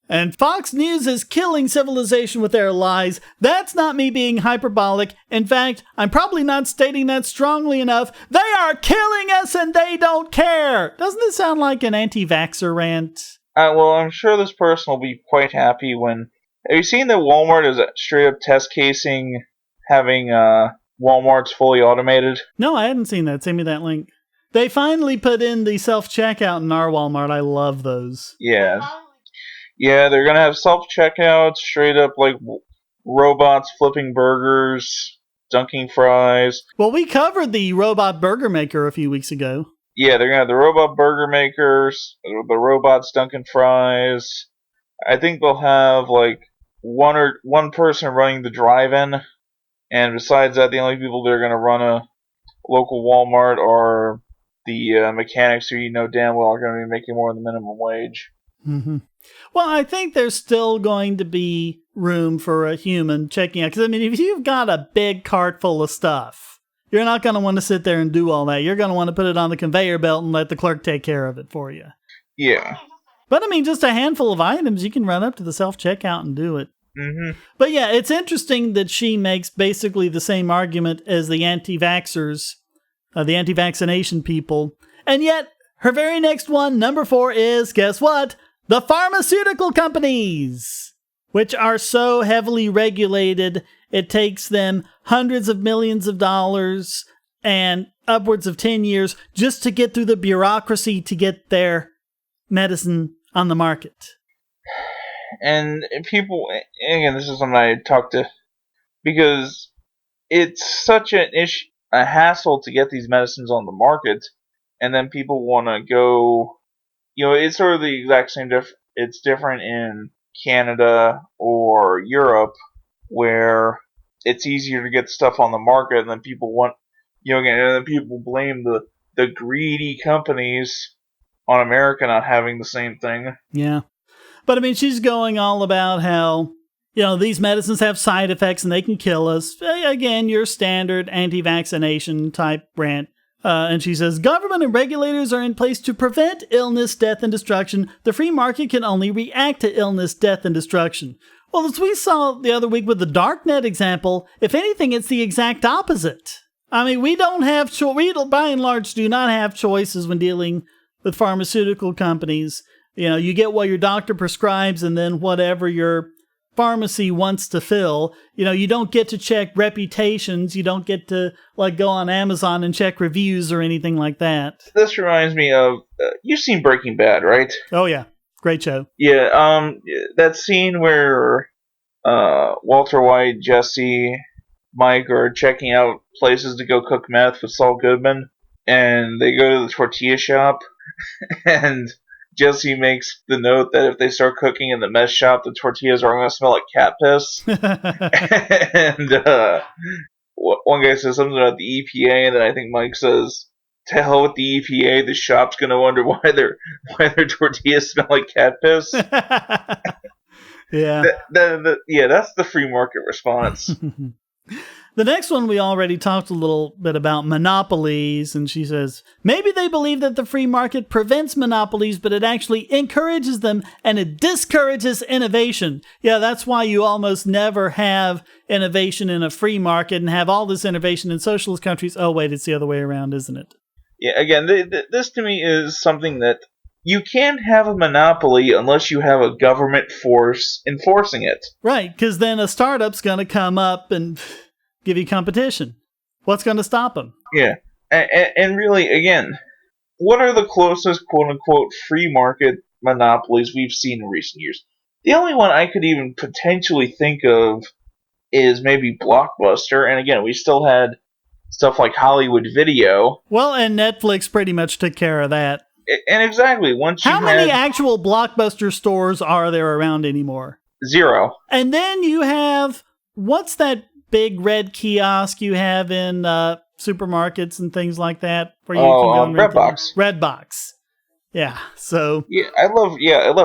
And Fox News is killing civilization with their lies. That's not me being hyperbolic. In fact, I'm probably not stating that strongly enough. They are killing us and they don't care. Doesn't this sound like an anti-vaxxer rant? Well, I'm sure this person will be quite happy when... Have you seen that Walmart is straight up test casing having Walmart's fully automated? No, I hadn't seen that. Send me that link. They finally put in the self-checkout in our Walmart. I love those. Yeah. Yeah, they're going to have self-checkouts, straight up like robots flipping burgers, dunking fries. Well, we covered the robot burger maker a few weeks ago. Yeah, they're going to have the robot burger makers, the robots dunking fries. I think they'll have like one person running the drive-in, and besides that, the only people that are going to run a local Walmart are the mechanics who damn well are going to be making more than the minimum wage. Mm-hmm. Well, I think there's still going to be room for a human checking out. Because, I mean, if you've got a big cart full of stuff, you're not going to want to sit there and do all that. You're going to want to put it on the conveyor belt and let the clerk take care of it for you. Yeah. But, I mean, just a handful of items, you can run up to the self-checkout and do it. Mm-hmm. But, yeah, it's interesting that she makes basically the same argument as the anti-vaxxers, the anti-vaccination people. And yet, her very next one, number 4, is, guess what? The pharmaceutical companies, which are so heavily regulated, it takes them hundreds of millions of dollars and upwards of 10 years just to get through the bureaucracy to get their medicine on the market. And people, again, this is something I talked to, because it's such a hassle to get these medicines on the market, and then people want to go... it's sort of the exact same it's different in Canada or Europe, where it's easier to get stuff on the market, and then people want, and then people blame the greedy companies on America not having the same thing. Yeah. But I mean, she's going all about how, these medicines have side effects and they can kill us. Again, your standard anti-vaccination type rant. And she says, government and regulators are in place to prevent illness, death, and destruction. The free market can only react to illness, death, and destruction. Well, as we saw the other week with the darknet example, if anything, it's the exact opposite. I mean, we don't have we by and large do not have choices when dealing with pharmaceutical companies. You get what your doctor prescribes and then whatever your pharmacy wants to fill. You don't get to check reputations. You don't get to go on Amazon and check reviews or anything like that. This reminds me of you've seen Breaking Bad, right? Oh yeah, great show. Yeah, that scene where Walter White, Jesse, Mike are checking out places to go cook meth with Saul Goodman, and they go to the tortilla shop, and Jesse makes the note that if they start cooking in the mess shop, the tortillas are going to smell like cat piss. And one guy says something about the EPA, and then I think Mike says, "To hell with the EPA. The shop's going to wonder why their tortillas smell like cat piss." Yeah. That's the free market response. The next one, we already talked a little bit about monopolies, and she says, maybe they believe that the free market prevents monopolies, but it actually encourages them, and it discourages innovation. Yeah, that's why you almost never have innovation in a free market and have all this innovation in socialist countries. Oh, wait, it's the other way around, isn't it? Yeah, again, this to me is something that you can't have a monopoly unless you have a government force enforcing it. Right, because then a startup's going to come up and give you competition. What's going to stop them? Yeah. And really, again, what are the closest quote-unquote free market monopolies we've seen in recent years? The only one I could even potentially think of is maybe Blockbuster. And again, we still had stuff like Hollywood Video. Well, and Netflix pretty much took care of that. And exactly, How many actual Blockbuster stores are there around anymore? 0. And then you have, what's that big red kiosk you have in supermarkets and things like that? Where you can go Redbox. Redbox. Yeah, so... Yeah, I love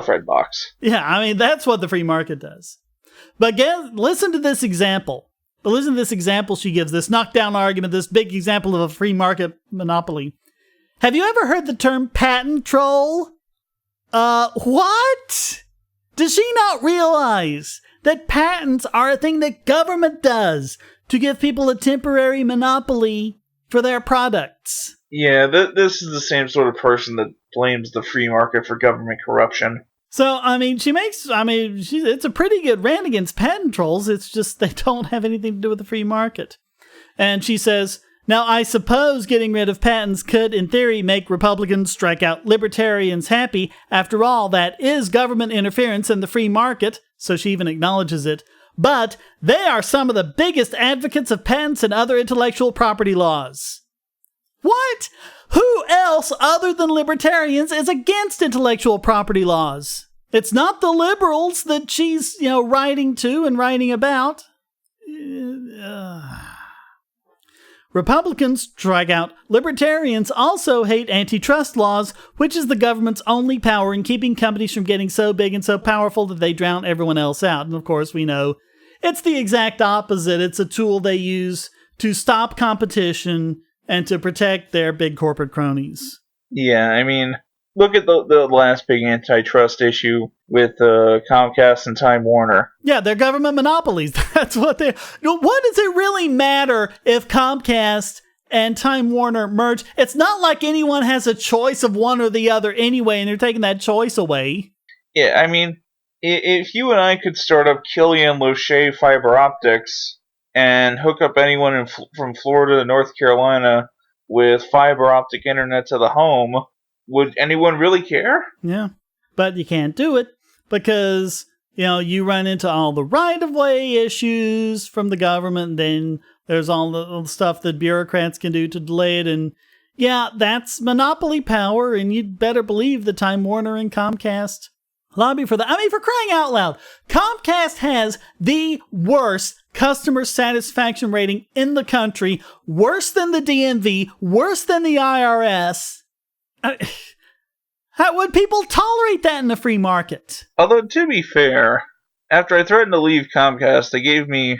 Redbox. Yeah, I mean, that's what the free market does. But listen to this example. Listen to this example she gives, this knockdown argument, this big example of a free market monopoly. Have you ever heard the term patent troll? What? Does she not realize that patents are a thing that government does to give people a temporary monopoly for their products? Yeah, this is the same sort of person that blames the free market for government corruption. So, I mean, it's a pretty good rant against patent trolls. It's just they don't have anything to do with the free market. And she says, now, I suppose getting rid of patents could, in theory, make Republicans strike out libertarians happy. After all, that is government interference in the free market, so she even acknowledges it. But they are some of the biggest advocates of patents and other intellectual property laws. What? Who else other than libertarians is against intellectual property laws? It's not the liberals that she's, writing to and writing about. Republicans strike out. Libertarians also hate antitrust laws, which is the government's only power in keeping companies from getting so big and so powerful that they drown everyone else out. And of course, we know it's the exact opposite. It's a tool they use to stop competition and to protect their big corporate cronies. Yeah, I mean, look at the last big antitrust issue with Comcast and Time Warner. Yeah, they're government monopolies. That's what they... What does it really matter if Comcast and Time Warner merge? It's not like anyone has a choice of one or the other anyway, and they're taking that choice away. Yeah, I mean, if you and I could start up Killian Loesche fiber optics and hook up anyone from Florida to North Carolina with fiber optic internet to the home, would anyone really care? Yeah, but you can't do it because, you run into all the right-of-way issues from the government, and then there's all the stuff that bureaucrats can do to delay it, and yeah, that's monopoly power, and you'd better believe that Time Warner and Comcast lobby for that. I mean, for crying out loud, Comcast has the worst customer satisfaction rating in the country, worse than the DMV, worse than the IRS. How would people tolerate that in the free market? Although, to be fair, after I threatened to leave Comcast, they gave me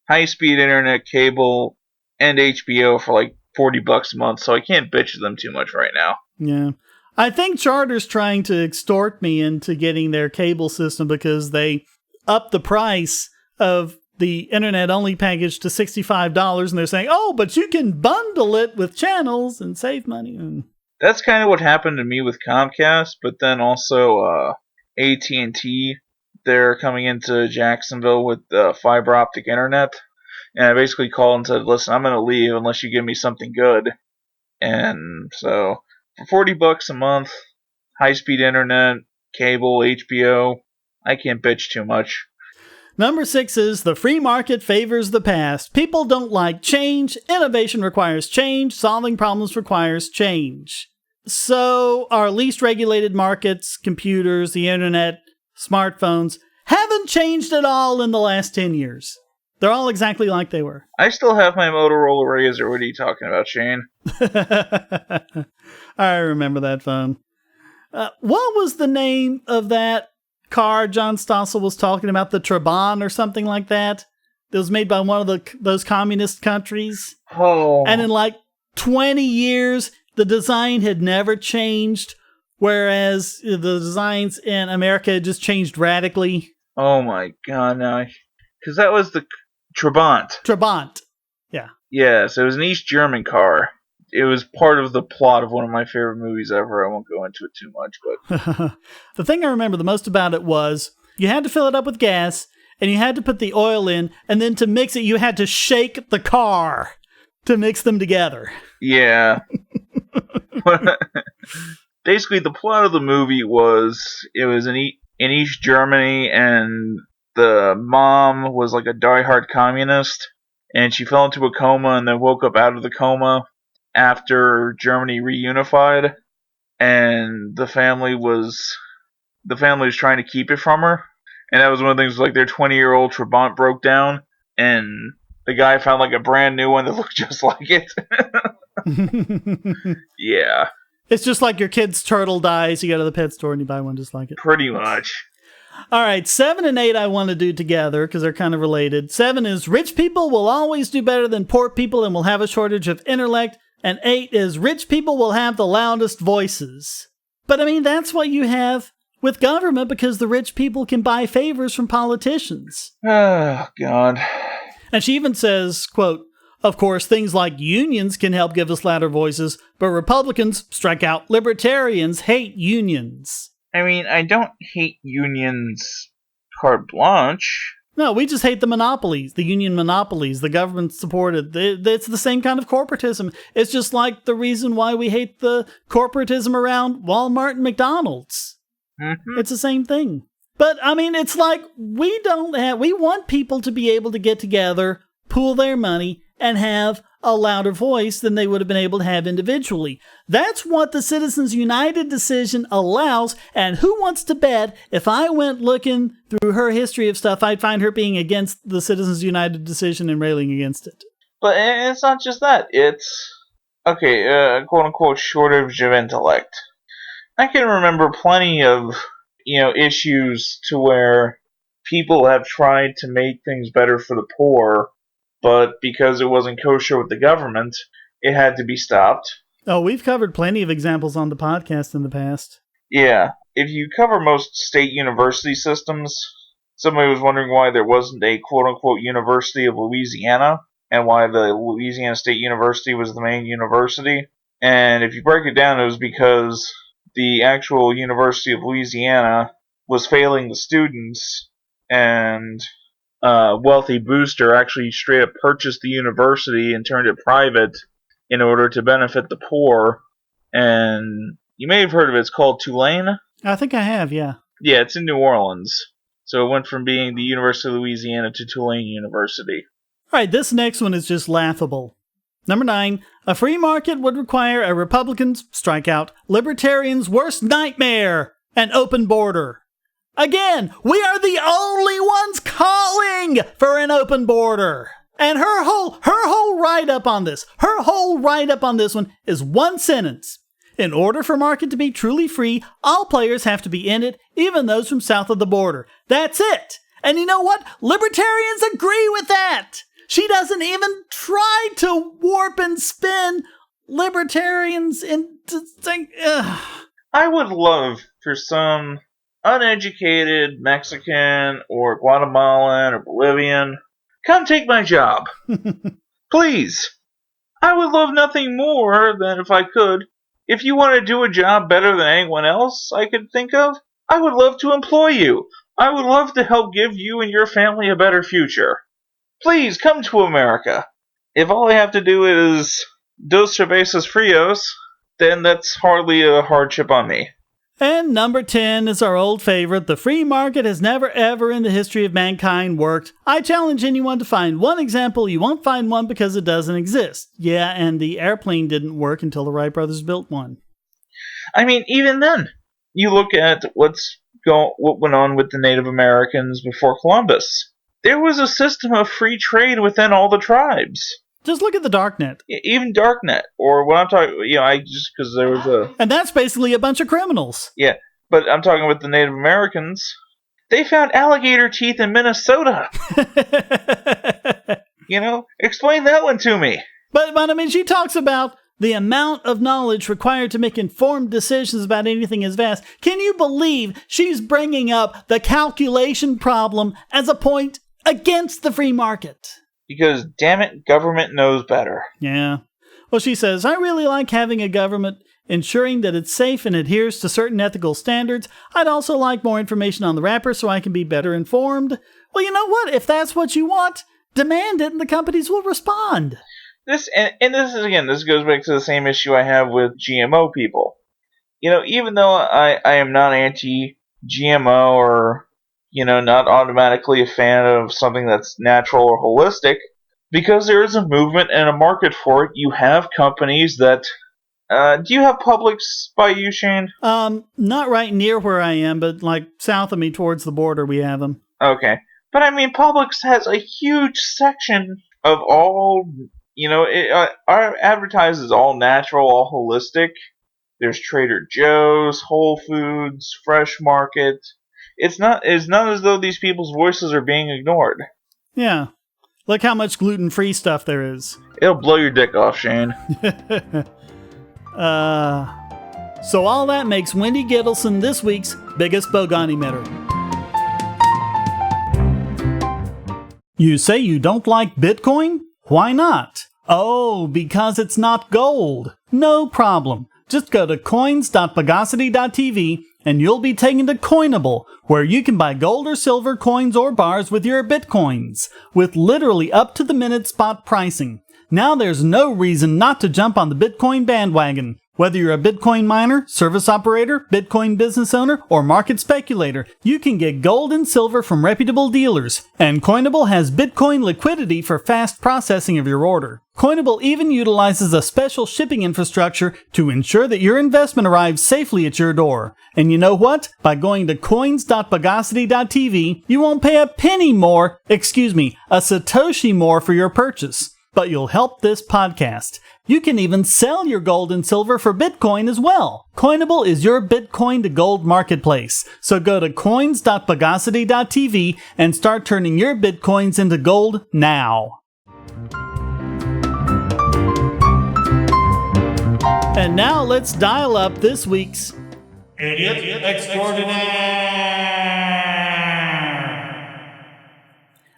high-speed internet, cable, and HBO for like $40 a month, so I can't bitch at them too much right now. Yeah. I think Charter's trying to extort me into getting their cable system because they upped the price of the internet-only package to $65, and they're saying, oh, but you can bundle it with channels and save money. That's kind of what happened to me with Comcast, but then also AT&T, they're coming into Jacksonville with fiber optic internet, and I basically called and said, listen, I'm going to leave unless you give me something good. And so, for $40 a month, high-speed internet, cable, HBO, I can't bitch too much. Number 6 is the free market favors the past. People don't like change. Innovation requires change. Solving problems requires change. So our least regulated markets, computers, the internet, smartphones, haven't changed at all in the last 10 years. They're all exactly like they were. I still have my Motorola Razr. What are you talking about, Shane? I remember that phone. What was the name of that car John Stossel was talking about? The Trabant or something like that? That was made by one of those communist countries. Oh. And in like 20 years, the design had never changed, whereas the designs in America had just changed radically. Oh my god, no. Because that was the Trabant. Trabant, yeah. Yes, it was an East German car. It was part of the plot of one of my favorite movies ever. I won't go into it too much, but... The thing I remember the most about it was you had to fill it up with gas, and you had to put the oil in, and then to mix it, you had to shake the car to mix them together. Yeah. Basically, the plot of the movie was, it was in East Germany, and the mom was like a diehard communist, and she fell into a coma and then woke up out of the coma after Germany reunified, and the family was trying to keep it from her. And that was one of the things, like, their 20-year-old Trabant broke down, and the guy found like a brand new one that looked just like it. Yeah. It's just like your kid's turtle dies, you go to the pet store and you buy one just like it. Pretty much. All right, 7 and 8 I want to do together because they're kind of related. 7 is rich people will always do better than poor people and will have a shortage of intellect. And 8 is rich people will have the loudest voices. But I mean, that's what you have with government because the rich people can buy favors from politicians. Oh, God. And she even says, quote, of course, things like unions can help give us louder voices, but Republicans strike out. Libertarians hate unions. I mean, I don't hate unions carte blanche. No, we just hate the monopolies, the union monopolies, the government supported. It's the same kind of corporatism. It's just like the reason why we hate the corporatism around Walmart and McDonald's. Mm-hmm. It's the same thing. But, I mean, it's like we want people to be able to get together, pool their money, and have a louder voice than they would have been able to have individually. That's what the Citizens United decision allows, and who wants to bet if I went looking through her history of stuff, I'd find her being against the Citizens United decision and railing against it. But it's not just that. It's, quote-unquote shortage of intellect. I can remember plenty of, issues to where people have tried to make things better for the poor, but because it wasn't kosher with the government, it had to be stopped. Oh, we've covered plenty of examples on the podcast in the past. Yeah. If you cover most state university systems, somebody was wondering why there wasn't a quote-unquote University of Louisiana, and why the Louisiana State University was the main university. And if you break it down, it was because the actual University of Louisiana was failing the students, and wealthy booster actually straight up purchased the university and turned it private in order to benefit the poor. And you may have heard of it. It's called Tulane. I think I have, yeah. Yeah, it's in New Orleans. So it went from being the University of Louisiana to Tulane University. All right, this next one is just laughable. Number 9, a free market would require a Republican's strikeout, libertarian's worst nightmare, an open border. Again, we are the only ones calling for an open border. And her whole write-up on this, one is one sentence. In order for market to be truly free, all players have to be in it, even those from south of the border. That's it. And you know what? Libertarians agree with that. She doesn't even try to warp and spin libertarians into think. I would love for some uneducated Mexican or Guatemalan or Bolivian, come take my job. Please. I would love nothing more than if I could. If you want to do a job better than anyone else I could think of, I would love to employ you. I would love to help give you and your family a better future. Please come to America. If all I have to do is dos cervezas frios, then that's hardly a hardship on me. And number 10 is our old favorite. The free market has never ever in the history of mankind worked. I challenge anyone to find one example. You won't find one because it doesn't exist. Yeah, and the airplane didn't work until the Wright brothers built one. I mean, even then, you look at what went on with the Native Americans before Columbus. There was a system of free trade within all the tribes. Just look at the Darknet. Even Darknet, or what I'm talking, because there was a... And that's basically a bunch of criminals. Yeah, but I'm talking about the Native Americans. They found alligator teeth in Minnesota. Explain that one to me. But I mean, she talks about the amount of knowledge required to make informed decisions about anything is vast. Can you believe she's bringing up the calculation problem as a point against the free market? Because, damn it, government knows better. Yeah. Well, she says, I really like having a government ensuring that it's safe and adheres to certain ethical standards. I'd also like more information on the wrapper so I can be better informed. Well, you know what? If that's what you want, demand it and the companies will respond. This goes back to the same issue I have with GMO people. Even though I am not anti-GMO or, not automatically a fan of something that's natural or holistic, because there is a movement and a market for it. You have companies that... do you have Publix by you, Shane? Not right near where I am, but like south of me towards the border we have them. Okay. But I mean, Publix has a huge section of all, it advertises all natural, all holistic. There's Trader Joe's, Whole Foods, Fresh Market. It's not as though these people's voices are being ignored. Yeah. Look how much gluten-free stuff there is. It'll blow your dick off, Shane. So all that makes Wendy Gittleson this week's biggest Bogon emitter. You say you don't like Bitcoin? Why not? Oh, because it's not gold. No problem. Just go to coins.bogosity.tv and you'll be taken to Coinable, where you can buy gold or silver coins or bars with your Bitcoins, with literally up-to-the-minute spot pricing. Now there's no reason not to jump on the Bitcoin bandwagon. Whether you're a Bitcoin miner, service operator, Bitcoin business owner, or market speculator, you can get gold and silver from reputable dealers. And Coinable has Bitcoin liquidity for fast processing of your order. Coinable even utilizes a special shipping infrastructure to ensure that your investment arrives safely at your door. And you know what? By going to coins.bogosity.tv, you won't pay a penny more, a Satoshi more for your purchase. But you'll help this podcast. You can even sell your gold and silver for Bitcoin as well. Coinable is your Bitcoin to gold marketplace. So go to coins.bogosity.tv and start turning your Bitcoins into gold now. And now let's dial up this week's Idiot Extraordinaire.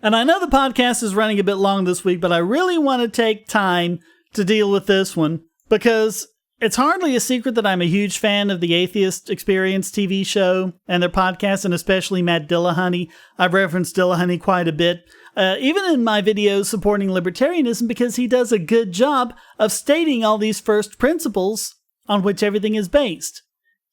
And I know the podcast is running a bit long this week, but I really want to take time to deal with this one, because it's hardly a secret that I'm a huge fan of the Atheist Experience TV show and their podcast, and especially Matt Dillahunty. I've referenced Dillahunty quite a bit, even in my videos supporting libertarianism, because he does a good job of stating all these first principles on which everything is based.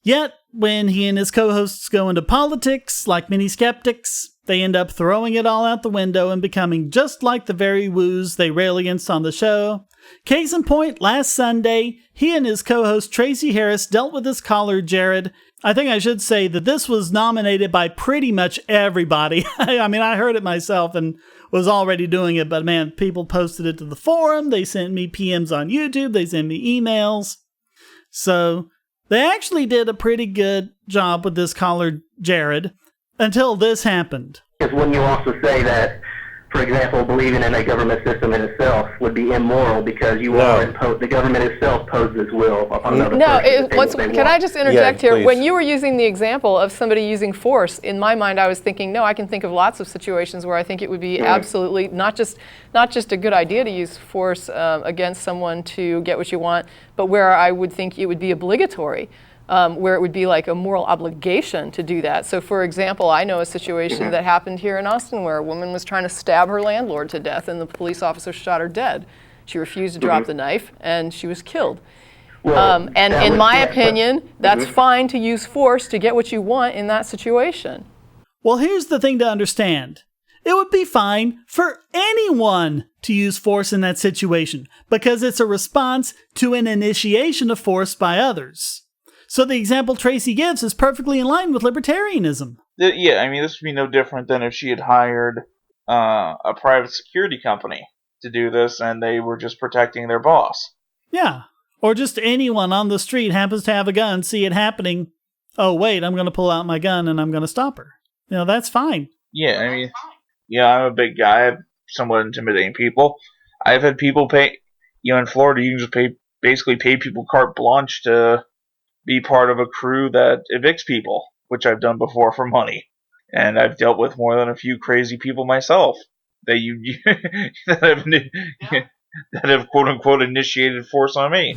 Yet, when he and his co-hosts go into politics, like many skeptics, they end up throwing it all out the window and becoming just like the very woos they rail against on the show. Case in point, last Sunday, he and his co-host Tracie Harris dealt with his caller Jared. I think I should say that this was nominated by pretty much everybody. I mean, I heard it myself and was already doing it, but man, people posted it to the forum, they sent me PMs on YouTube, they sent me emails. So they actually did a pretty good job with this caller Jared, until this happened. Because when you also say that, for example, believing in a government system in itself would be immoral because the government itself poses will upon another person. Can I just interject here? When you were using the example of somebody using force, in my mind I was thinking, no, I can think of lots of situations where I think it would be absolutely not just a good idea to use force against someone to get what you want, but where I would think it would be obligatory. Where it would be like a moral obligation to do that. So for example, I know a situation that happened here in Austin where a woman was trying to stab her landlord to death and the police officer shot her dead. She refused to drop the knife and she was killed. And in my opinion, that's fine to use force to get what you want in that situation. Well, here's the thing to understand. It would be fine for anyone to use force in that situation because it's a response to an initiation of force by others. So the example Tracie gives is perfectly in line with libertarianism. Yeah, I mean, this would be no different than if she had hired a private security company to do this and they were just protecting their boss. Yeah, or just anyone on the street happens to have a gun, see it happening. Oh, wait, I'm going to pull out my gun and I'm going to stop her. That's fine. Yeah, I mean, I'm a big guy. I'm somewhat intimidating people. I've had people pay, in Florida, you can just basically pay people carte blanche to be part of a crew that evicts people, which I've done before for money. And I've dealt with more than a few crazy people myself that that have quote-unquote initiated force on me.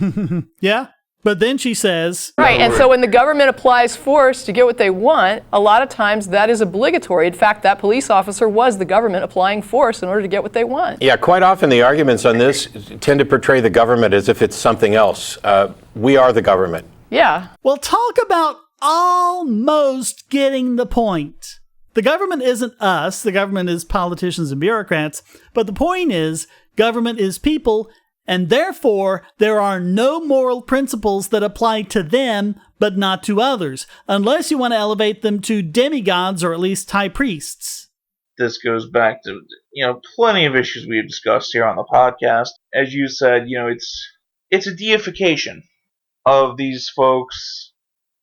Yeah, but then she says... Right, and so when the government applies force to get what they want, a lot of times that is obligatory. In fact, that police officer was the government applying force in order to get what they want. Yeah, quite often the arguments on this tend to portray the government as if it's something else. We are the government. Yeah. Well, talk about almost getting the point. The government isn't us. The government is politicians and bureaucrats. But the point is, government is people, and therefore there are no moral principles that apply to them but not to others, unless you want to elevate them to demigods or at least high priests. This goes back to, plenty of issues we've discussed here on the podcast. As you said, it's a deification of these folks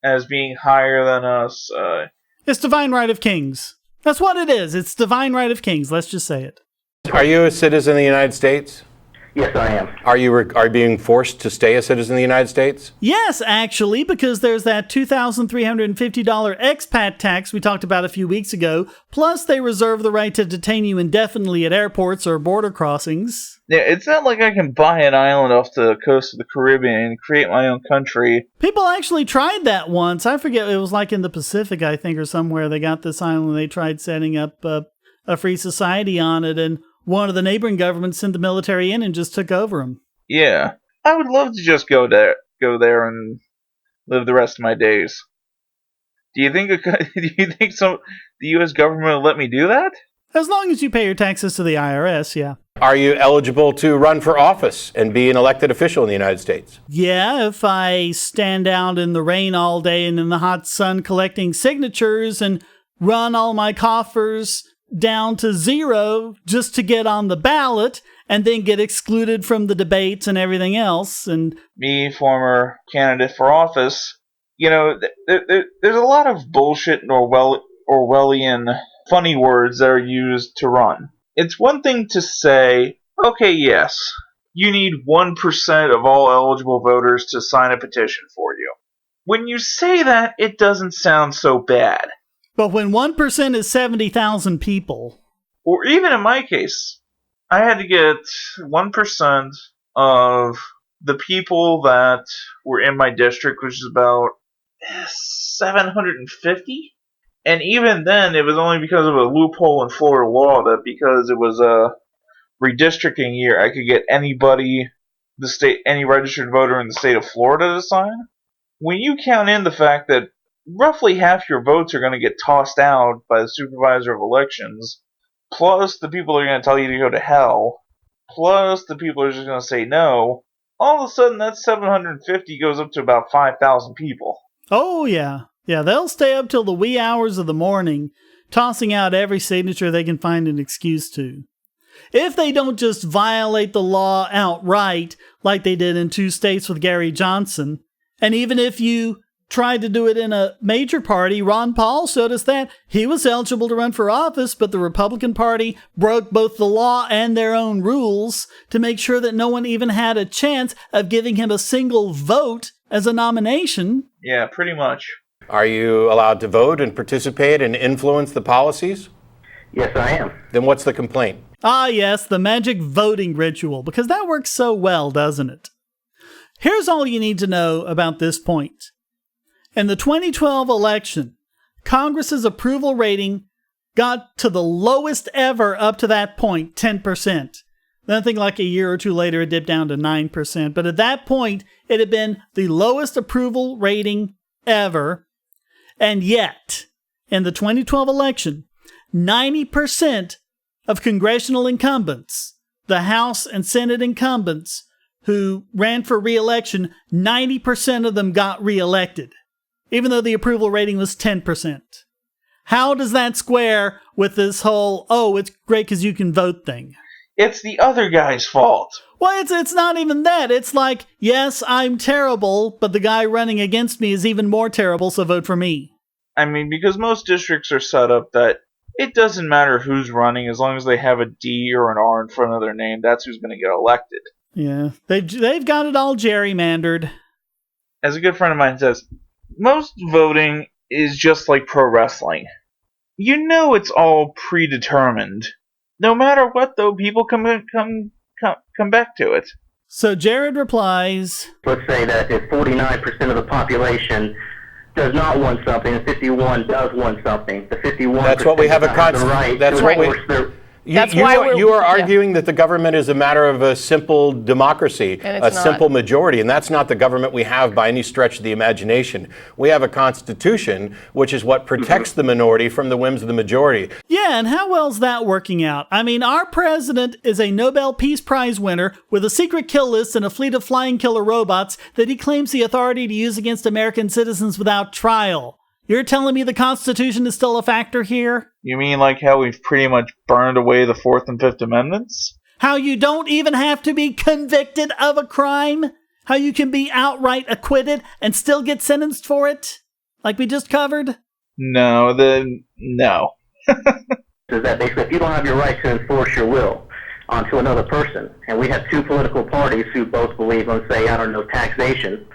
as being higher than us. It's divine right of kings. That's what it is. It's divine right of kings. Let's just say it. Are you a citizen of the United States? Yes, I am. Are you being forced to stay a citizen of the United States? Yes, actually, because there's that $2,350 expat tax we talked about a few weeks ago. Plus, they reserve the right to detain you indefinitely at airports or border crossings. Yeah, it's not like I can buy an island off the coast of the Caribbean and create my own country. People actually tried that once. I forget, it was like in the Pacific, I think, or somewhere. They got this island and they tried setting up a free society on it, and one of the neighboring governments sent the military in and just took over them. Yeah, I would love to just go there and live the rest of my days. Do you think the U.S. government will let me do that? As long as you pay your taxes to the IRS, yeah. Are you eligible to run for office and be an elected official in the United States? Yeah, if I stand out in the rain all day and in the hot sun collecting signatures and run all my coffers down to zero just to get on the ballot and then get excluded from the debates and everything else. And me, former candidate for office, there's a lot of bullshit and Orwellian funny words that are used to run. It's one thing to say, okay, yes, you need 1% of all eligible voters to sign a petition for you. When you say that, it doesn't sound so bad. But when 1% is 70,000 people. Or even in my case, I had to get 1% of the people that were in my district, which is about 750. And even then, it was only because of a loophole in Florida law that because it was a redistricting year, I could get any registered voter in the state of Florida to sign. When you count in the fact that roughly half your votes are going to get tossed out by the supervisor of elections, plus the people are going to tell you to go to hell, plus the people are just going to say no, all of a sudden that 750 goes up to about 5,000 people. Oh, yeah. Yeah, they'll stay up till the wee hours of the morning, tossing out every signature they can find an excuse to. If they don't just violate the law outright, like they did in 2 states with Gary Johnson, and even if you tried to do it in a major party, Ron Paul showed us that he was eligible to run for office, but the Republican Party broke both the law and their own rules to make sure that no one even had a chance of giving him a single vote as a nomination. Yeah, pretty much. Are you allowed to vote and participate and influence the policies? Yes, I am. Then what's the complaint? Ah, yes, the magic voting ritual, because that works so well, doesn't it? Here's all you need to know about this point. In the 2012 election, Congress's approval rating got to the lowest ever up to that point, 10%. Then I think like a year or two later, it dipped down to 9%. But at that point, it had been the lowest approval rating ever. And yet, in the 2012 election, 90% of congressional incumbents, the House and Senate incumbents who ran for re-election, 90% of them got re-elected, even though the approval rating was 10%. How does that square with this whole, oh, it's great because you can vote thing? It's the other guy's fault. Well, it's not even that. It's like, yes, I'm terrible, but the guy running against me is even more terrible, so vote for me. I mean, because most districts are set up that it doesn't matter who's running, as long as they have a D or an R in front of their name, that's who's going to get elected. Yeah, they've got it all gerrymandered. As a good friend of mine says, most voting is just like pro wrestling. You know it's all predetermined. No matter what, though, people come back to it. So Jared replies, let's say that if 49% of the population does not want something, and 51 does want something, the 51% that's what we have a right. You are arguing that the government is a matter of a simple democracy, simple majority, and that's not the government we have by any stretch of the imagination. We have a constitution, which is what protects the minority from the whims of the majority. Yeah, and how well's that working out? I mean, our president is a Nobel Peace Prize winner with a secret kill list and a fleet of flying killer robots that he claims the authority to use against American citizens without trial. You're telling me the Constitution is still a factor here? You mean like how we've pretty much burned away the 4th and 5th Amendments? How you don't even have to be convicted of a crime? How you can be outright acquitted and still get sentenced for it? Like we just covered? No. Is that basically if you don't have your right to enforce your will onto another person, and we have two political parties who both believe on, say, taxation,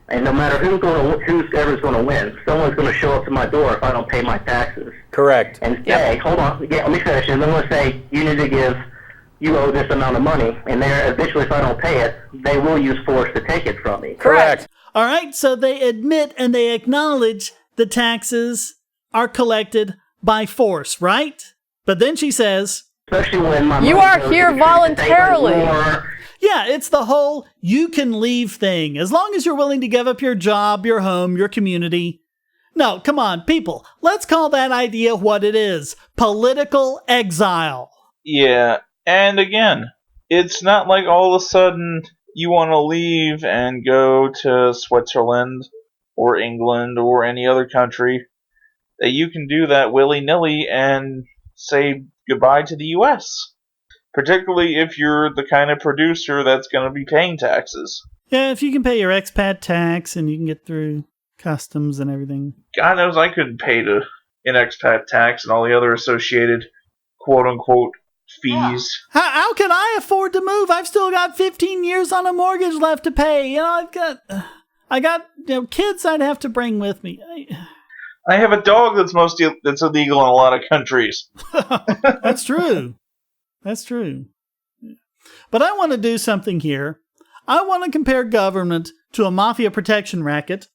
and no matter who's ever going to win, someone's going to show up to my door if I don't pay my taxes. Correct. And say, hold on, let me finish. And then let's say you owe this amount of money, and eventually if I don't pay it, they will use force to take it from me. Correct. All right, so they admit and they acknowledge the taxes are collected by force, right? But then she says, especially when you are here voluntarily. Yeah, it's the whole you can leave thing, as long as you're willing to give up your job, your home, your community. No, come on, people, let's call that idea what it is. Political exile. Yeah, and again, it's not like all of a sudden you want to leave and go to Switzerland or England or any other country. That you can do that willy-nilly and say goodbye to the U.S., particularly if you're the kind of producer that's going to be paying taxes. Yeah, if you can pay your expat tax and you can get through customs and everything. God knows I couldn't pay an expat tax and all the other associated quote-unquote fees. How can I afford to move? I've still got 15 years on a mortgage left to pay. You know, I got kids I'd have to bring with me. I have a dog that's illegal in a lot of countries. That's true. That's true. But I want to do something here. I want to compare government to a mafia protection racket.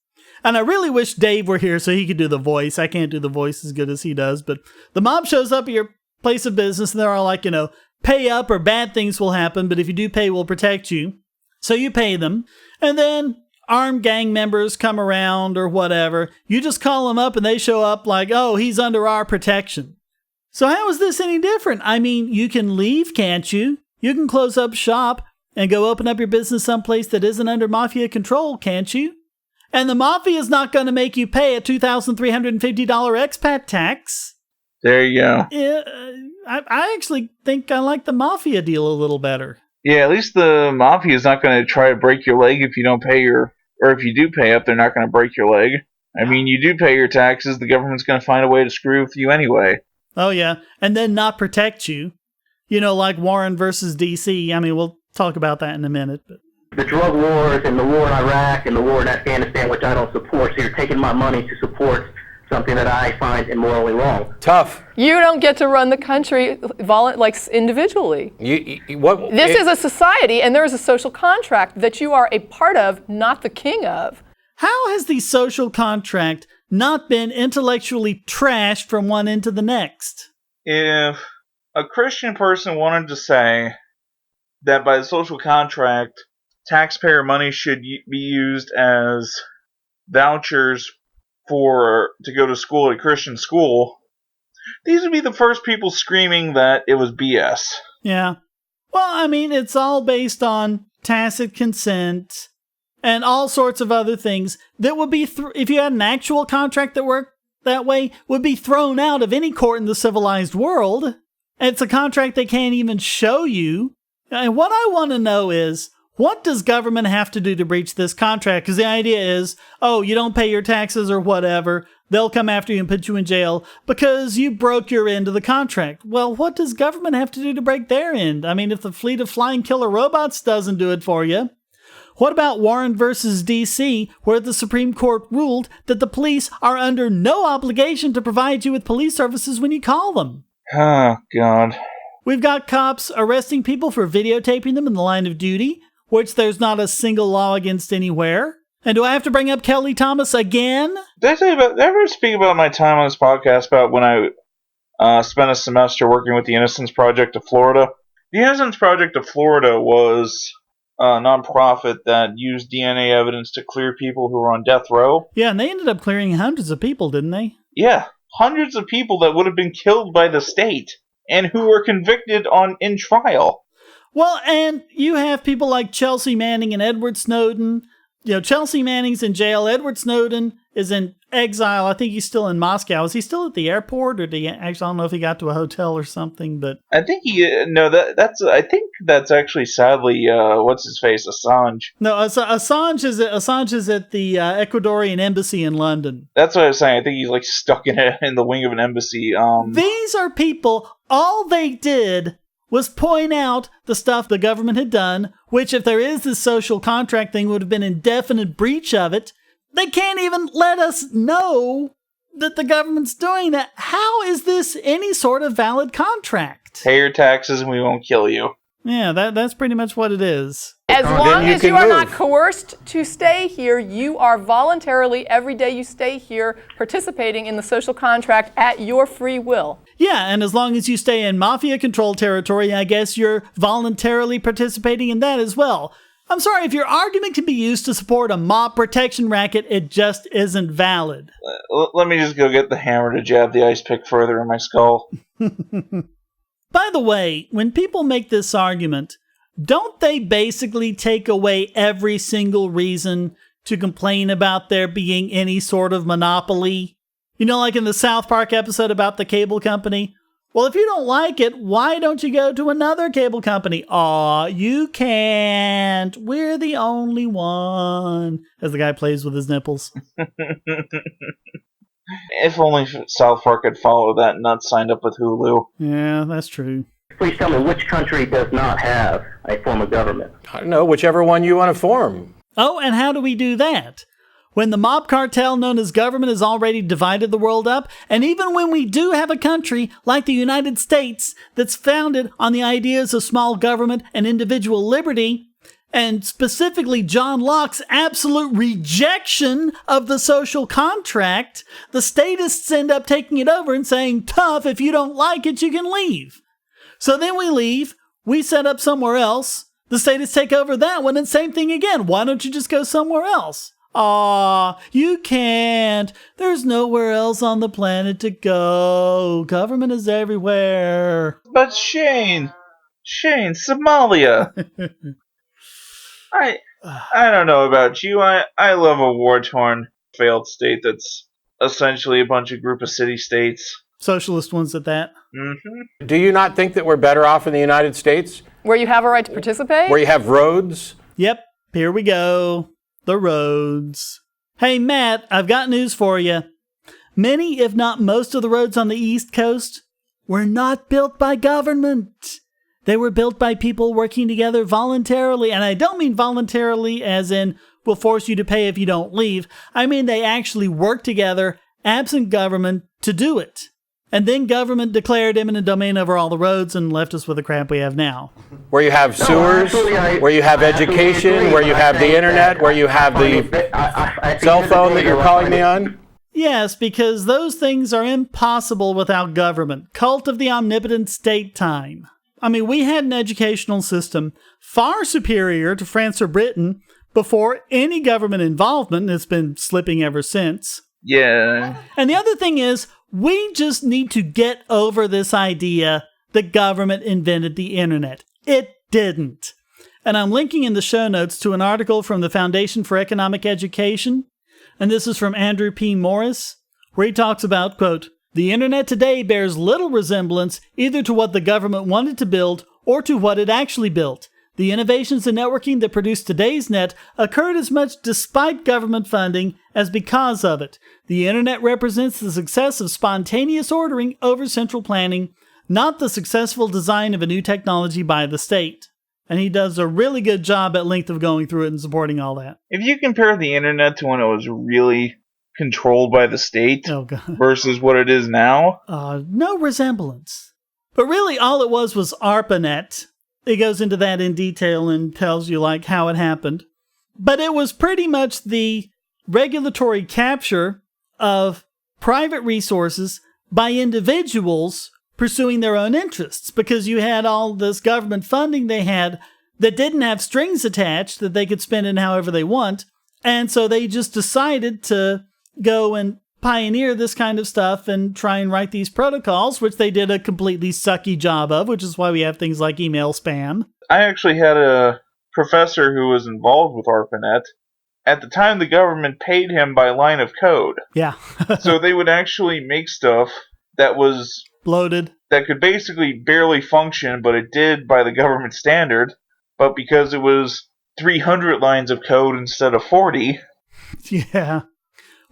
And I really wish Dave were here so he could do the voice. I can't do the voice as good as he does. But the mob shows up at your place of business and they're all like, pay up or bad things will happen. But if you do pay, we'll protect you. So you pay them. And then armed gang members come around or whatever. You just call them up and they show up like, oh, he's under our protection. So how is this any different? I mean, you can leave, can't you? You can close up shop and go open up your business someplace that isn't under mafia control, can't you? And the mafia is not going to make you pay a $2,350 expat tax. There you go. Yeah, I actually think I like the mafia deal a little better. Yeah, at least the mafia is not going to try to break your leg if you don't pay or if you do pay up, they're not going to break your leg. I mean, you do pay your taxes, the government's going to find a way to screw with you anyway. Oh, yeah. And then not protect you. Like Warren versus D.C. I mean, we'll talk about that in a minute. But the drug wars and the war in Iraq and the war in Afghanistan, which I don't support, so you're taking my money to support something that I find immorally wrong. Tough. You don't get to run the country individually. This is a society, and there is a social contract that you are a part of, not the king of. How has the social contract not been intellectually trashed from one end to the next? If a Christian person wanted to say that by the social contract, taxpayer money should be used as vouchers to go to school at a Christian school, these would be the first people screaming that it was BS. Yeah. Well, I mean, it's all based on tacit consent and all sorts of other things that would be, if you had an actual contract that worked that way, would be thrown out of any court in the civilized world. And it's a contract they can't even show you. And what I want to know is, what does government have to do to breach this contract? Because the idea is, oh, you don't pay your taxes or whatever, they'll come after you and put you in jail because you broke your end of the contract. Well, what does government have to do to break their end? I mean, if the fleet of flying killer robots doesn't do it for you, what about Warren versus D.C., where the Supreme Court ruled that the police are under no obligation to provide you with police services when you call them? Oh, God. We've got cops arresting people for videotaping them in the line of duty, which there's not a single law against anywhere. And do I have to bring up Kelly Thomas again? Did I ever speak about my time on this podcast about when spent a semester working with the Innocence Project of Florida. The Innocence Project of Florida was a nonprofit that used DNA evidence to clear people who were on death row. Yeah, and they ended up clearing hundreds of people, didn't they? Yeah, hundreds of people that would have been killed by the state and who were convicted in trial. Well, and you have people like Chelsea Manning and Edward Snowden. You know, Chelsea Manning's in jail. Edward Snowden is in exile. I think he's still in Moscow. Is he still at the airport, or actually, I don't know if he got to a hotel or something? But I think I think that's actually sadly what's his face, Assange. No, Assange is at the Ecuadorian embassy in London. That's what I was saying. I think he's like stuck in the wing of an embassy. These are people. All they did was point out the stuff the government had done, which if there is this social contract thing would have been indefinite breach of it. They can't even let us know that the government's doing that. How is this any sort of valid contract? Pay your taxes and we won't kill you. Yeah, that's pretty much what it is. As long as you are not coerced to stay here, you are voluntarily, every day you stay here, participating in the social contract at your free will. Yeah, and as long as you stay in mafia-controlled territory, I guess you're voluntarily participating in that as well. I'm sorry, if your argument can be used to support a mob protection racket, it just isn't valid. Let me just go get the hammer to jab the ice pick further in my skull. By the way, when people make this argument, don't they basically take away every single reason to complain about there being any sort of monopoly? You know, like in the South Park episode about the cable company? Well, if you don't like it, why don't you go to another cable company? Aw, you can't. We're the only one. As the guy plays with his nipples. If only South Park had followed that and not signed up with Hulu. Yeah, that's true. Please tell me which country does not have a form of government? I don't know, whichever one you want to form. Oh, and how do we do that? When the mob cartel known as government has already divided the world up, and even when we do have a country like the United States that's founded on the ideas of small government and individual liberty, and specifically John Locke's absolute rejection of the social contract, the statists end up taking it over and saying, tough, if you don't like it, you can leave. So then we leave, we set up somewhere else, the statists take over that one, and same thing again. Why don't you just go somewhere else? Aw, you can't. There's nowhere else on the planet to go. Government is everywhere. But Shane, Somalia. I don't know about you. I love a war-torn, failed state that's essentially a bunch of group of city-states. Socialist ones at that. Mm-hmm. Do you not think that we're better off in the United States? Where you have a right to participate? Where you have roads? Yep, here we go. The roads. Hey, Matt, I've got news for you. Many, if not most of the roads on the East Coast were not built by government. They were built by people working together voluntarily. And I don't mean voluntarily as in, we'll force you to pay if you don't leave. I mean they actually worked together, absent government, to do it. And then government declared eminent domain over all the roads and left us with the crap we have now. Where you have sewers, where you have education, where you have the internet, where you have the cell phone that you're calling me on? Yes, because those things are impossible without government. Cult of the omnipotent state time. I mean, we had an educational system far superior to France or Britain before any government involvement, and it's been slipping ever since. Yeah. And the other thing is, we just need to get over this idea the government invented the internet. It didn't. And I'm linking in the show notes to an article from the Foundation for Economic Education. And this is from Andrew P. Morris, where he talks about, quote, the internet today bears little resemblance either to what the government wanted to build or to what it actually built. The innovations in networking that produced today's net occurred as much despite government funding as because of it. The internet represents the success of spontaneous ordering over central planning, not the successful design of a new technology by the state. And he does a really good job at length of going through it and supporting all that. If you compare the internet to when it was really controlled by the state versus what it is now, no resemblance. But really all it was ARPANET. It goes into that in detail and tells you like how it happened. But it was pretty much the regulatory capture of private resources by individuals pursuing their own interests, because you had all this government funding they had that didn't have strings attached that they could spend in however they want. And so they just decided to go and pioneer this kind of stuff and try and write these protocols, which they did a completely sucky job of, which is why we have things like email spam. I actually had a professor who was involved with ARPANET. At the time, the government paid him by line of code. Yeah. So they would actually make stuff that was bloated, that could basically barely function, but it did by the government standard. But because it was 300 lines of code instead of 40. Yeah.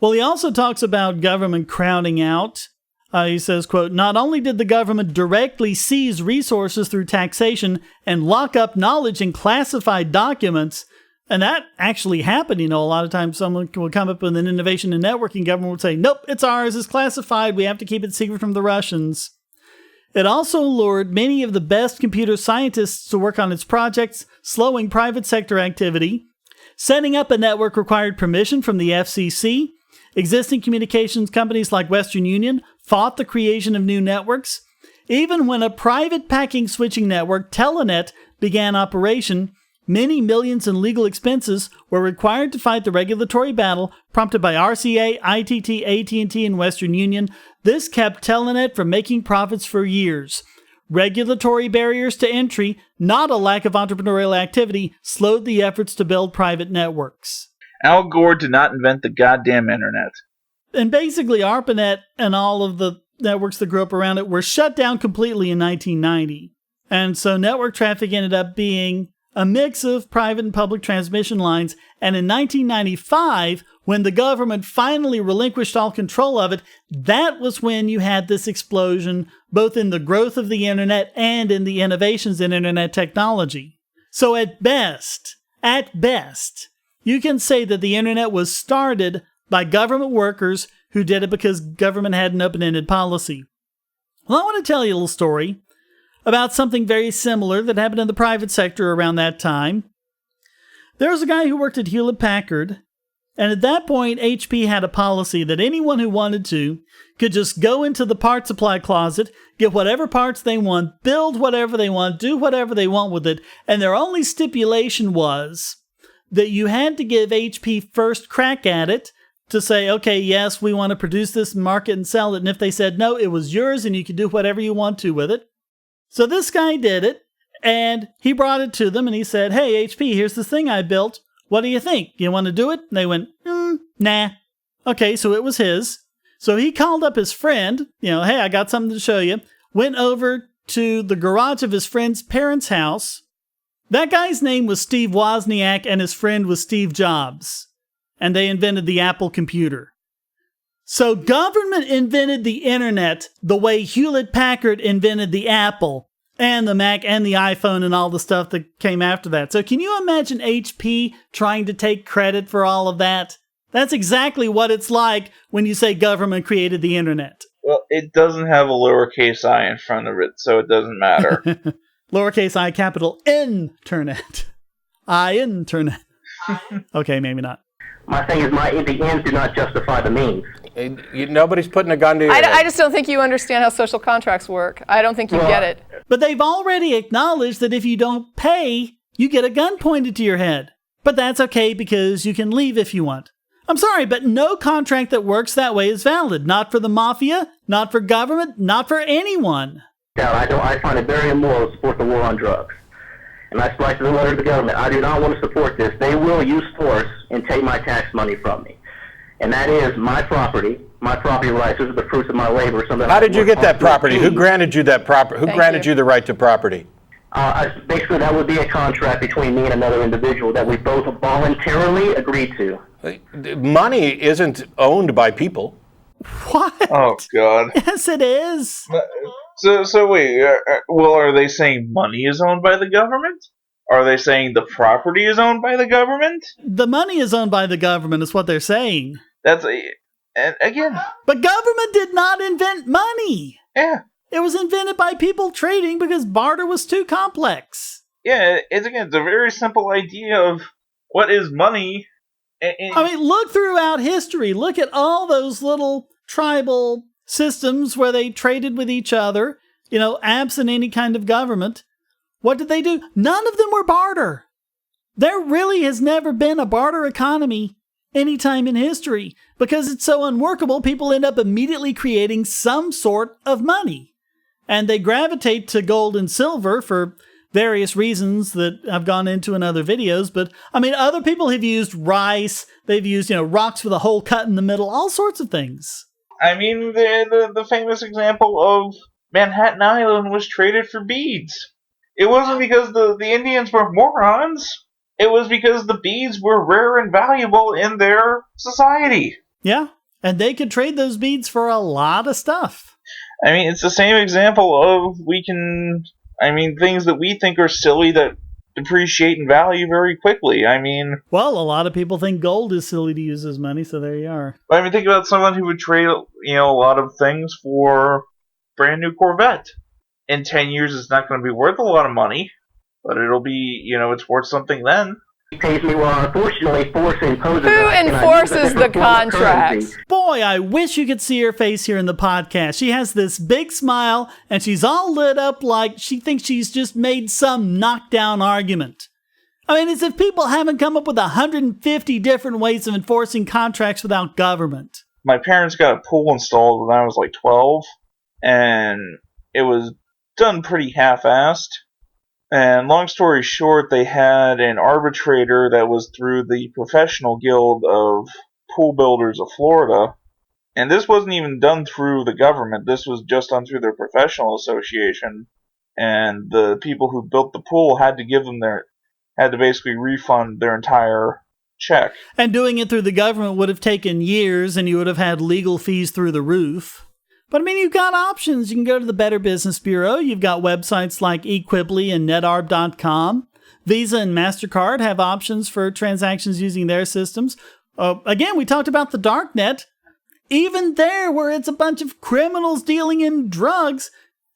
Well, he also talks about government crowding out. He says, quote, not only did the government directly seize resources through taxation and lock up knowledge in classified documents, and that actually happened. A lot of times someone will come up with an innovation in networking, government would say, nope, it's ours, it's classified, we have to keep it secret from the Russians. It also lured many of the best computer scientists to work on its projects, slowing private sector activity. Setting up a network required permission from the FCC. Existing communications companies like Western Union fought the creation of new networks. Even when a private packing switching network, Telenet, began operation, many millions in legal expenses were required to fight the regulatory battle prompted by RCA, ITT, AT&T, and Western Union. This kept Telenet from making profits for years. Regulatory barriers to entry, not a lack of entrepreneurial activity, slowed the efforts to build private networks. Al Gore did not invent the goddamn internet. And basically, ARPANET and all of the networks that grew up around it were shut down completely in 1990. And so network traffic ended up being a mix of private and public transmission lines. And in 1995, when the government finally relinquished all control of it, that was when you had this explosion, both in the growth of the internet and in the innovations in internet technology. So at best, you can say that the internet was started by government workers who did it because government had an open-ended policy. Well, I want to tell you a little story about something very similar that happened in the private sector around that time. There was a guy who worked at Hewlett-Packard, and at that point, HP had a policy that anyone who wanted to could just go into the part supply closet, get whatever parts they want, build whatever they want, do whatever they want with it, and their only stipulation was that you had to give HP first crack at it to say, okay, yes, we want to produce this, market, and sell it. And if they said no, it was yours and you could do whatever you want to with it. So this guy did it, and he brought it to them, and he said, hey, HP, here's this thing I built. What do you think? You want to do it? And they went, nah. Okay, so it was his. So he called up his friend, hey, I got something to show you. Went over to the garage of his friend's parents' house. That guy's name was Steve Wozniak, and his friend was Steve Jobs. And they invented the Apple computer. So government invented the internet the way Hewlett-Packard invented the Apple and the Mac and the iPhone and all the stuff that came after that. So can you imagine HP trying to take credit for all of that? That's exactly what it's like when you say government created the internet. Well, it doesn't have a lowercase I in front of it, so it doesn't matter. Lowercase I, capital Internet. Internet. Okay, maybe not. My thing is, the ends do not justify the means. Nobody's putting a gun to your head. I just don't think you understand how social contracts work. I don't think you get it. But they've already acknowledged that if you don't pay, you get a gun pointed to your head. But that's okay because you can leave if you want. I'm sorry, but no contract that works that way is valid. Not for the mafia, not for government, not for anyone. Yeah, I find it very immoral to support the war on drugs. And I strike the letter to the government. I do not want to support this. They will use force and take my tax money from me. And that is my property rights. Those are the fruits of my labor. How did you get that property? Who granted you that property? Who granted you the right to property? Basically, that would be a contract between me and another individual that we both voluntarily agreed to. Money isn't owned by people. What? Oh, God. Yes, it is. So wait, are they saying money is owned by the government? Are they saying the property is owned by the government? The money is owned by the government is what they're saying. And again... But government did not invent money. Yeah. It was invented by people trading because barter was too complex. Yeah, it's a very simple idea of what is money. Look throughout history. Look at all those little tribal systems where they traded with each other. absent any kind of government, what did they do? None of them were barter. There really has never been a barter economy any time in history. Because it's so unworkable, people end up immediately creating some sort of money. And they gravitate to gold and silver for various reasons that I've gone into in other videos. But, other people have used rice. They've used, rocks with a hole cut in the middle, all sorts of things. The famous example of Manhattan Island was traded for beads. It wasn't because the Indians were morons. It was because the beads were rare and valuable in their society. Yeah, and they could trade those beads for a lot of stuff. It's the same example of things that we think are silly that depreciate in value very quickly. Well, a lot of people think gold is silly to use as money, so there you are. Think about someone who would trade, a lot of things for a brand new Corvette. In 10 years, it's not going to be worth a lot of money, but it'll be, it's worth something then. He pays me well. Unfortunately, force imposes. Who enforces the contracts? Boy, I wish you could see her face here in the podcast. She has this big smile, and she's all lit up like she thinks she's just made some knockdown argument. As if people haven't come up with 150 different ways of enforcing contracts without government. My parents got a pool installed when I was like 12, and it was done pretty half-assed. And long story short, they had an arbitrator that was through the Professional Guild of Pool Builders of Florida. And this wasn't even done through the government. This was just done through their professional association. And the people who built the pool had to basically refund their entire check. And doing it through the government would have taken years, and you would have had legal fees through the roof. But you've got options. You can go to the Better Business Bureau. You've got websites like eQuibly and netarb.com. Visa and MasterCard have options for transactions using their systems. Again, we talked about the darknet. Even there, where it's a bunch of criminals dealing in drugs,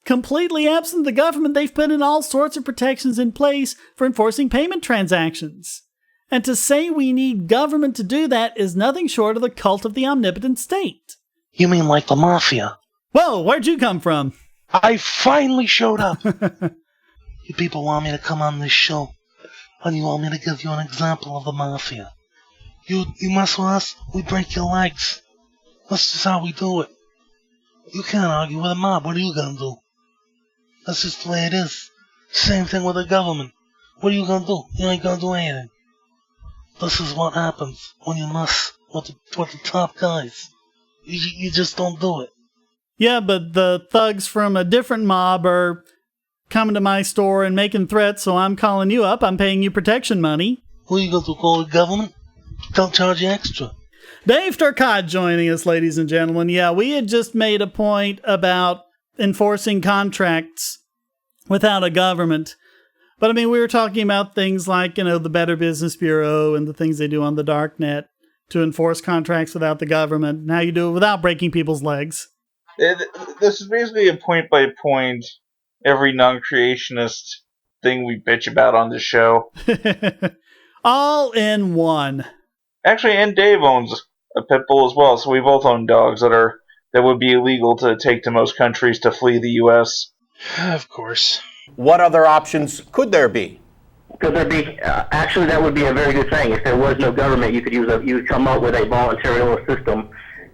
completely absent the government, they've put in all sorts of protections in place for enforcing payment transactions. And to say we need government to do that is nothing short of the cult of the omnipotent state. You mean like the mafia? Whoa, where'd you come from? I finally showed up. You people want me to come on this show, and you want me to give you an example of the mafia. You mess with us, we break your legs. That's just how we do it. You can't argue with a mob. What are you gonna do? That's just the way it is. Same thing with the government. What are you gonna do? You ain't gonna do anything. This is what happens when you mess with the top guys. You just don't do it. Yeah, but the thugs from a different mob are coming to my store and making threats, so I'm calling you up. I'm paying you protection money. Who are you going to call the government? They'll charge you extra. Dave Turcotte joining us, ladies and gentlemen. Yeah, we had just made a point about enforcing contracts without a government. But we were talking about things like, the Better Business Bureau and the things they do on the darknet to enforce contracts without the government, and how you do it without breaking people's legs. This is basically a point-by-point, every non-creationist thing we bitch about on this show. All in one. Actually, and Dave owns a pit bull as well, so we both own dogs that would be illegal to take to most countries to flee the U.S. Of course. What other options could there be? Could there be? Actually, that would be a very good thing. If there was no government, you would come up with a voluntary system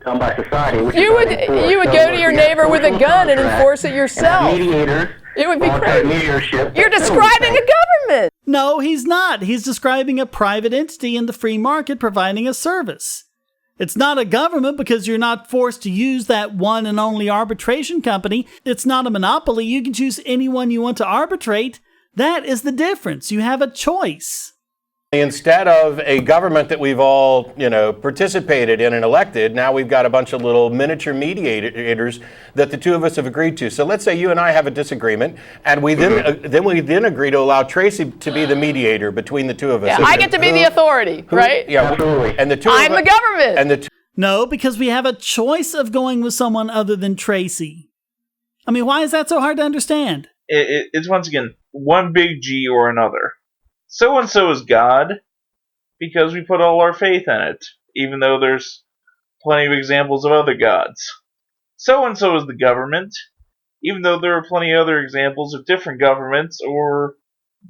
done by society. You would go to your neighbor with a gun and enforce it yourself. Mediators. It would be crazy. You're describing a government. No, he's not. He's describing a private entity in the free market providing a service. It's not a government because you're not forced to use that one and only arbitration company. It's not a monopoly. You can choose anyone you want to arbitrate. That is the difference. You have a choice. Instead of a government that we've all, participated in and elected, now we've got a bunch of little miniature mediators that the two of us have agreed to. So let's say you and I have a disagreement, and we then agree to allow Tracie to be the mediator between the two of us. Yeah, I get to be the authority, right? Yeah, absolutely. And I'm the government. And No, because we have a choice of going with someone other than Tracie. Why is that so hard to understand? It's once again one big G or another. So-and-so is God because we put all our faith in it, even though there's plenty of examples of other gods. So-and-so is the government even though there are plenty of other examples of different governments or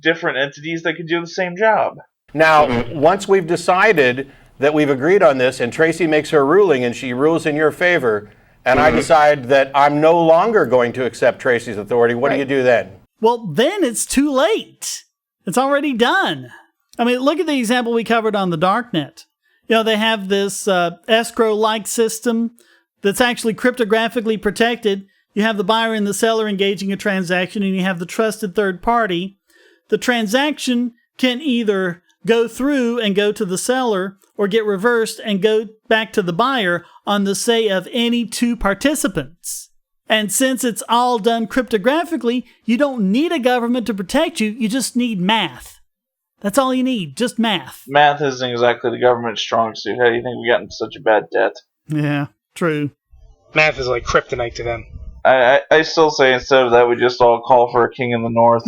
different entities that can do the same job. Now, once we've decided that we've agreed on this, and Tracie makes her ruling, and she rules in your favor, and I decide that I'm no longer going to accept Tracie's authority, what do you do then? Well, then it's too late. It's already done. I mean, look at the example we covered on the darknet. They have this escrow-like system that's actually cryptographically protected. You have the buyer and the seller engaging a transaction, and you have the trusted third party. The transaction can either go through and go to the seller or get reversed and go back to the buyer on the say of any two participants. And since it's all done cryptographically, you don't need a government to protect you. You just need math. That's all you need, just math. Math isn't exactly the government's strong suit. How do you think we got in such a bad debt? Yeah, true. Math is like kryptonite to them. I still say instead of that, we just all call for a king in the north.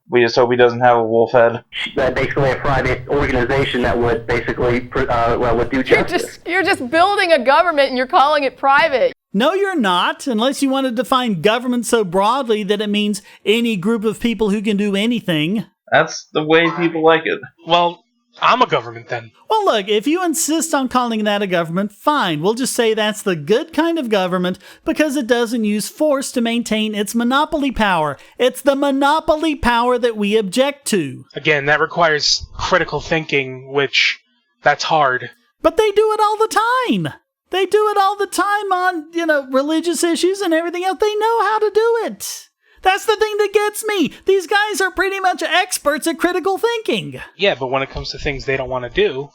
We just hope he doesn't have a wolf head. Basically a private organization that would basically would do justice. You're just building a government and you're calling it private. No, you're not, unless you want to define government so broadly that it means any group of people who can do anything. That's the way people like it. Well, I'm a government then. Well, look, if you insist on calling that a government, fine. We'll just say that's the good kind of government because it doesn't use force to maintain its monopoly power. It's the monopoly power that we object to. Again, that requires critical thinking, which, that's hard. But they do it all the time. They do it all the time on, religious issues and everything else. They know how to do it. That's the thing that gets me. These guys are pretty much experts at critical thinking. Yeah, but when it comes to things they don't want to do,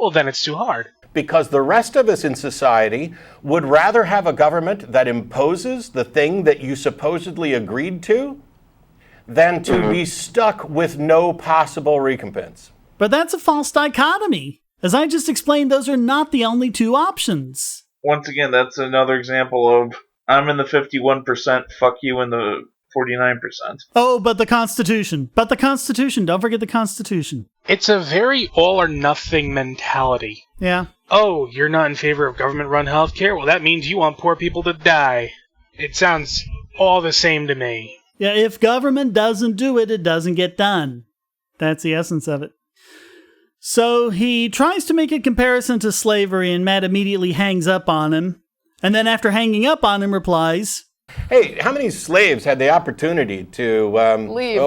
well, then it's too hard. Because the rest of us in society would rather have a government that imposes the thing that you supposedly agreed to than to be stuck with no possible recompense. But that's a false dichotomy. As I just explained, those are not the only two options. Once again, that's another example of I'm in the 51%, fuck you in the 49%. Oh, but the Constitution. Don't forget the Constitution. It's a very all-or-nothing mentality. Yeah. Oh, you're not in favor of government-run healthcare? Well, that means you want poor people to die. It sounds all the same to me. Yeah, if government doesn't do it, it doesn't get done. That's the essence of it. So he tries to make a comparison to slavery, and Matt immediately hangs up on him. And then after hanging up on him, replies, Hey, how many slaves had the opportunity to, leave?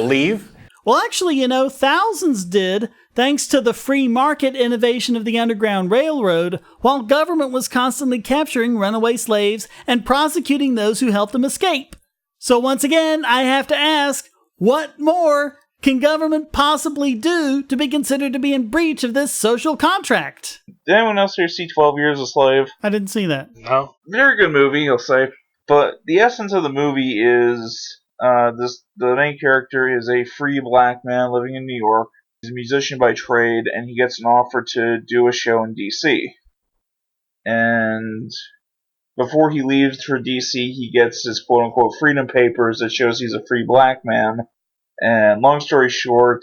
Leave? Well, actually, thousands did, thanks to the free market innovation of the Underground Railroad, while government was constantly capturing runaway slaves and prosecuting those who helped them escape. So once again, I have to ask, what more can government possibly do to be considered to be in breach of this social contract? Did anyone else here see 12 Years a Slave? I didn't see that. No. Very good movie, I'll say. But the essence of the movie is the main character is a free black man living in New York. He's a musician by trade, and he gets an offer to do a show in D.C. And before he leaves for D.C., he gets his quote-unquote freedom papers that shows he's a free black man. And long story short,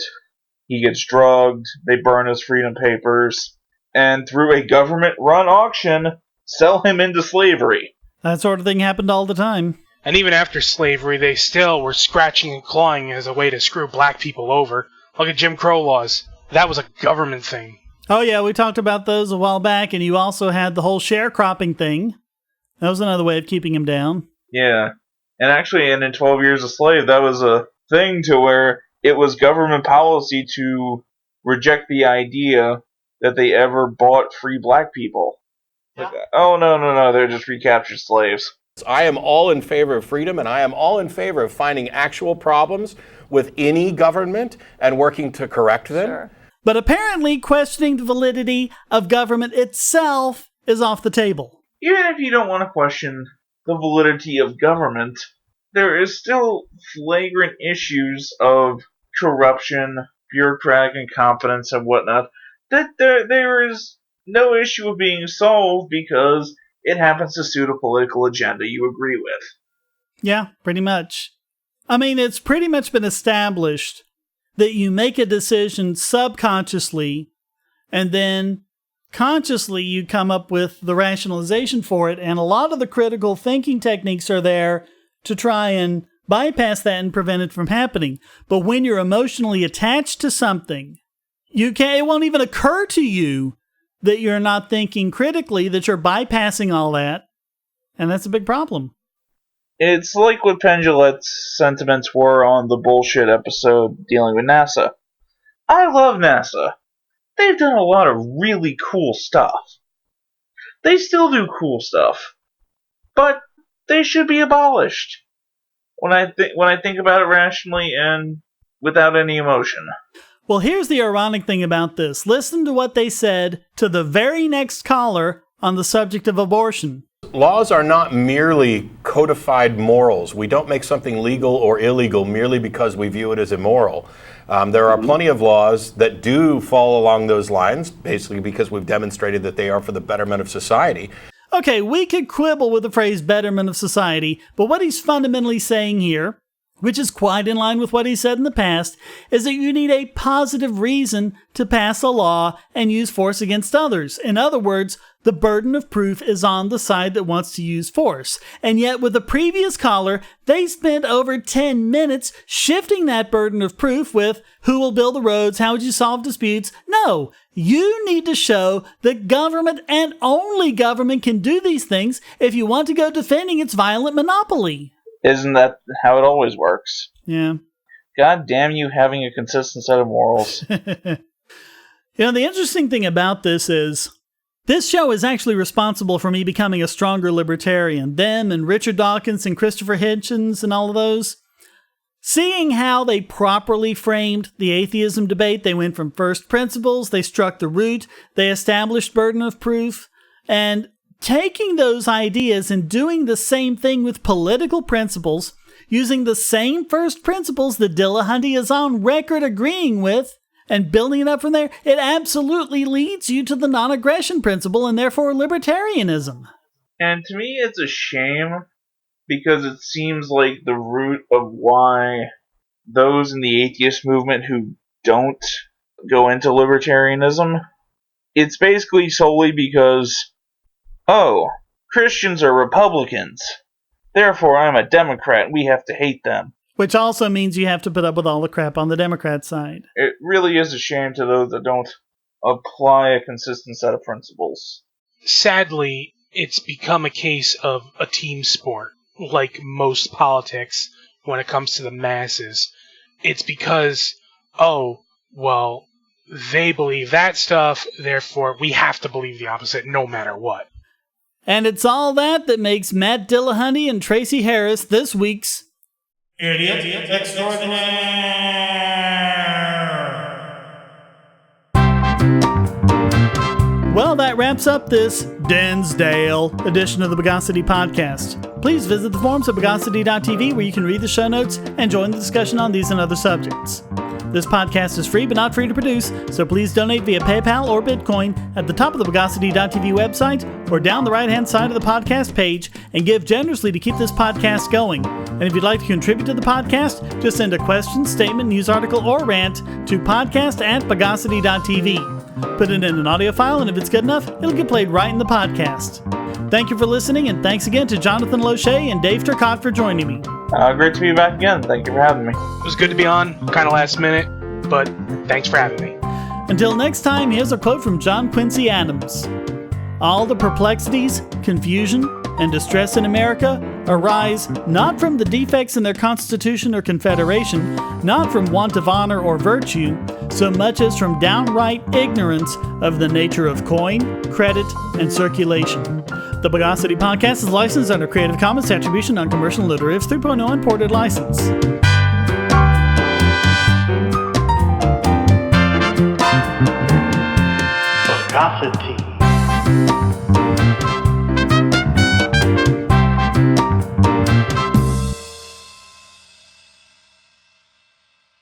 he gets drugged, they burn his freedom papers, and through a government-run auction, sell him into slavery. That sort of thing happened all the time. And even after slavery, they still were scratching and clawing as a way to screw black people over. Look at Jim Crow laws. That was a government thing. Oh yeah, we talked about those a while back, and you also had the whole sharecropping thing. That was another way of keeping him down. Yeah. And actually, in 12 Years a Slave, that was a thing to where it was government policy to reject the idea that they ever bought free black people. Like, oh, no, they're just recaptured slaves. I am all in favor of freedom, and I am all in favor of finding actual problems with any government and working to correct them. Sure. But apparently questioning the validity of government itself is off the table. Even if you don't want to question the validity of government, there is still flagrant issues of corruption, bureaucratic incompetence, and whatnot that there is no issue of being solved because it happens to suit a political agenda you agree with. Yeah, pretty much. I mean, it's pretty much been established that you make a decision subconsciously and then consciously you come up with the rationalization for it, and a lot of the critical thinking techniques are there to try and bypass that and prevent it from happening. But when you're emotionally attached to something, it won't even occur to you that you're not thinking critically, that you're bypassing all that. And that's a big problem. It's like what Pendulette's sentiments were on the bullshit episode dealing with NASA. I love NASA. They've done a lot of really cool stuff. They still do cool stuff. But they should be abolished. When I think about it rationally and without any emotion. Well, here's the ironic thing about this. Listen to what they said to the very next caller on the subject of abortion. Laws are not merely codified morals. We don't make something legal or illegal merely because we view it as immoral. There are plenty of laws that do fall along those lines, basically because we've demonstrated that they are for the betterment of society. Okay, we could quibble with the phrase betterment of society, but what he's fundamentally saying here, which is quite in line with what he said in the past, is that you need a positive reason to pass a law and use force against others. In other words, the burden of proof is on the side that wants to use force. And yet with the previous caller, they spent over 10 minutes shifting that burden of proof with who will build the roads, how would you solve disputes? No, you need to show that government and only government can do these things if you want to go defending its violent monopoly. Isn't that how it always works? Yeah. God damn you having a consistent set of morals. The interesting thing about this is, this show is actually responsible for me becoming a stronger libertarian. Them and Richard Dawkins and Christopher Hitchens and all of those. Seeing how they properly framed the atheism debate, they went from first principles, they struck the root, they established burden of proof, and taking those ideas and doing the same thing with political principles, using the same first principles that Dillahunty is on record agreeing with, and building it up from there, it absolutely leads you to the non-aggression principle and therefore libertarianism. And to me, it's a shame because it seems like the root of why those in the atheist movement who don't go into libertarianism, it's basically solely because, oh, Christians are Republicans, therefore I'm a Democrat, we have to hate them. Which also means you have to put up with all the crap on the Democrat side. It really is a shame to those that don't apply a consistent set of principles. Sadly, it's become a case of a team sport, like most politics when it comes to the masses. It's because, oh, well, they believe that stuff, therefore we have to believe the opposite no matter what. And it's all that makes Matt Dillahunty and Tracie Harris this week's Idiot Extraordinaire. Well, that wraps up this Densdale edition of the Bogosity podcast. Please visit the forums at bogosity.tv where you can read the show notes and join the discussion on these and other subjects. This podcast is free but not free to produce, so please donate via PayPal or Bitcoin at the top of the Bogosity.tv website or down the right-hand side of the podcast page and give generously to keep this podcast going. And if you'd like to contribute to the podcast, just send a question, statement, news article, or rant to podcast@bogosity.tv. Put it in an audio file, and if it's good enough, it'll get played right in the podcast. Thank you for listening, and thanks again to Jonathan Loesche and Dave Turcotte for joining me. Great to be back again. Thank you for having me. It was good to be on, kind of last minute, but thanks for having me. Until next time, here's a quote from John Quincy Adams. All the perplexities, confusion, and distress in America arise not from the defects in their Constitution or Confederation, not from want of honor or virtue, so much as from downright ignorance of the nature of coin, credit, and circulation. The Bogosity podcast is licensed under Creative Commons Attribution Non-Commercial Derivatives 3.0 Imported License. Bogosity.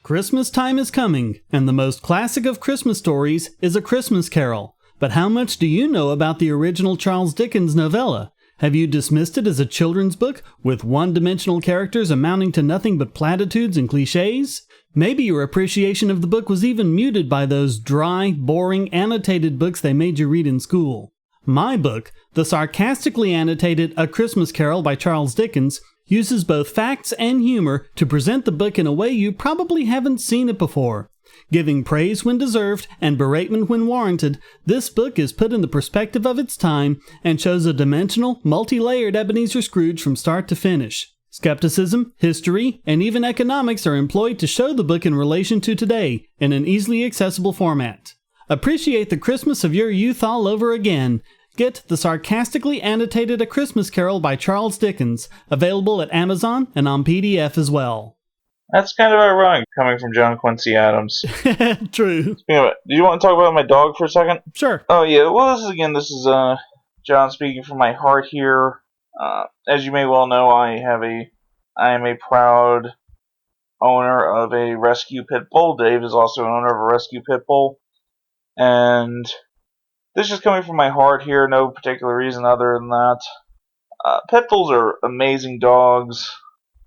Christmas time is coming, and the most classic of Christmas stories is A Christmas Carol. But how much do you know about the original Charles Dickens novella? Have you dismissed it as a children's book with one-dimensional characters amounting to nothing but platitudes and cliches? Maybe your appreciation of the book was even muted by those dry, boring, annotated books they made you read in school. My book, the sarcastically annotated A Christmas Carol by Charles Dickens, uses both facts and humor to present the book in a way you probably haven't seen it before. Giving praise when deserved and beratement when warranted, this book is put in the perspective of its time and shows a dimensional, multi-layered Ebenezer Scrooge from start to finish. Skepticism, history, and even economics are employed to show the book in relation to today in an easily accessible format. Appreciate the Christmas of your youth all over again. Get The Sarcastically Annotated A Christmas Carol by Charles Dickens, available at Amazon and on PDF as well. That's kind of ironic coming from John Quincy Adams. True. Do you want to talk about my dog for a second? Sure. Oh yeah, well this is John speaking from my heart here. As you may well know, I am a proud owner of a rescue pit bull. Dave is also an owner of a rescue pit bull. And this is coming from my heart here, no particular reason other than that. Pit bulls are amazing dogs.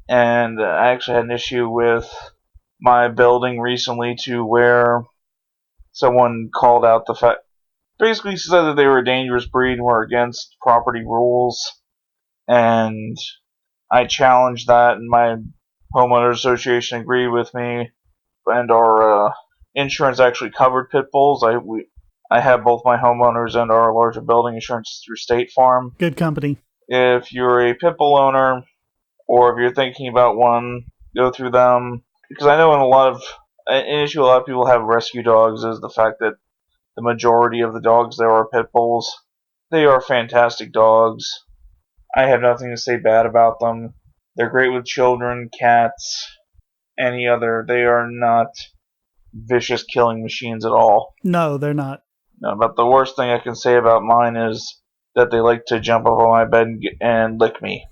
And I actually had an issue with my building recently to where someone called out the fact, basically said that they were a dangerous breed and were against property rules. And I challenged that, and my homeowners association agreed with me. And our insurance actually covered pit bulls. I have both my homeowners and our larger building insurance through State Farm. Good company. If you're a pit bull owner, or if you're thinking about one, go through them. Because I know an issue a lot of people have rescue dogs is the fact that the majority of the dogs there are pit bulls. They are fantastic dogs. I have nothing to say bad about them. They're great with children, cats, any other. They are not vicious killing machines at all. No, they're not. No, but the worst thing I can say about mine is that they like to jump up on my bed and lick me.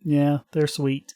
Yeah, they're sweet.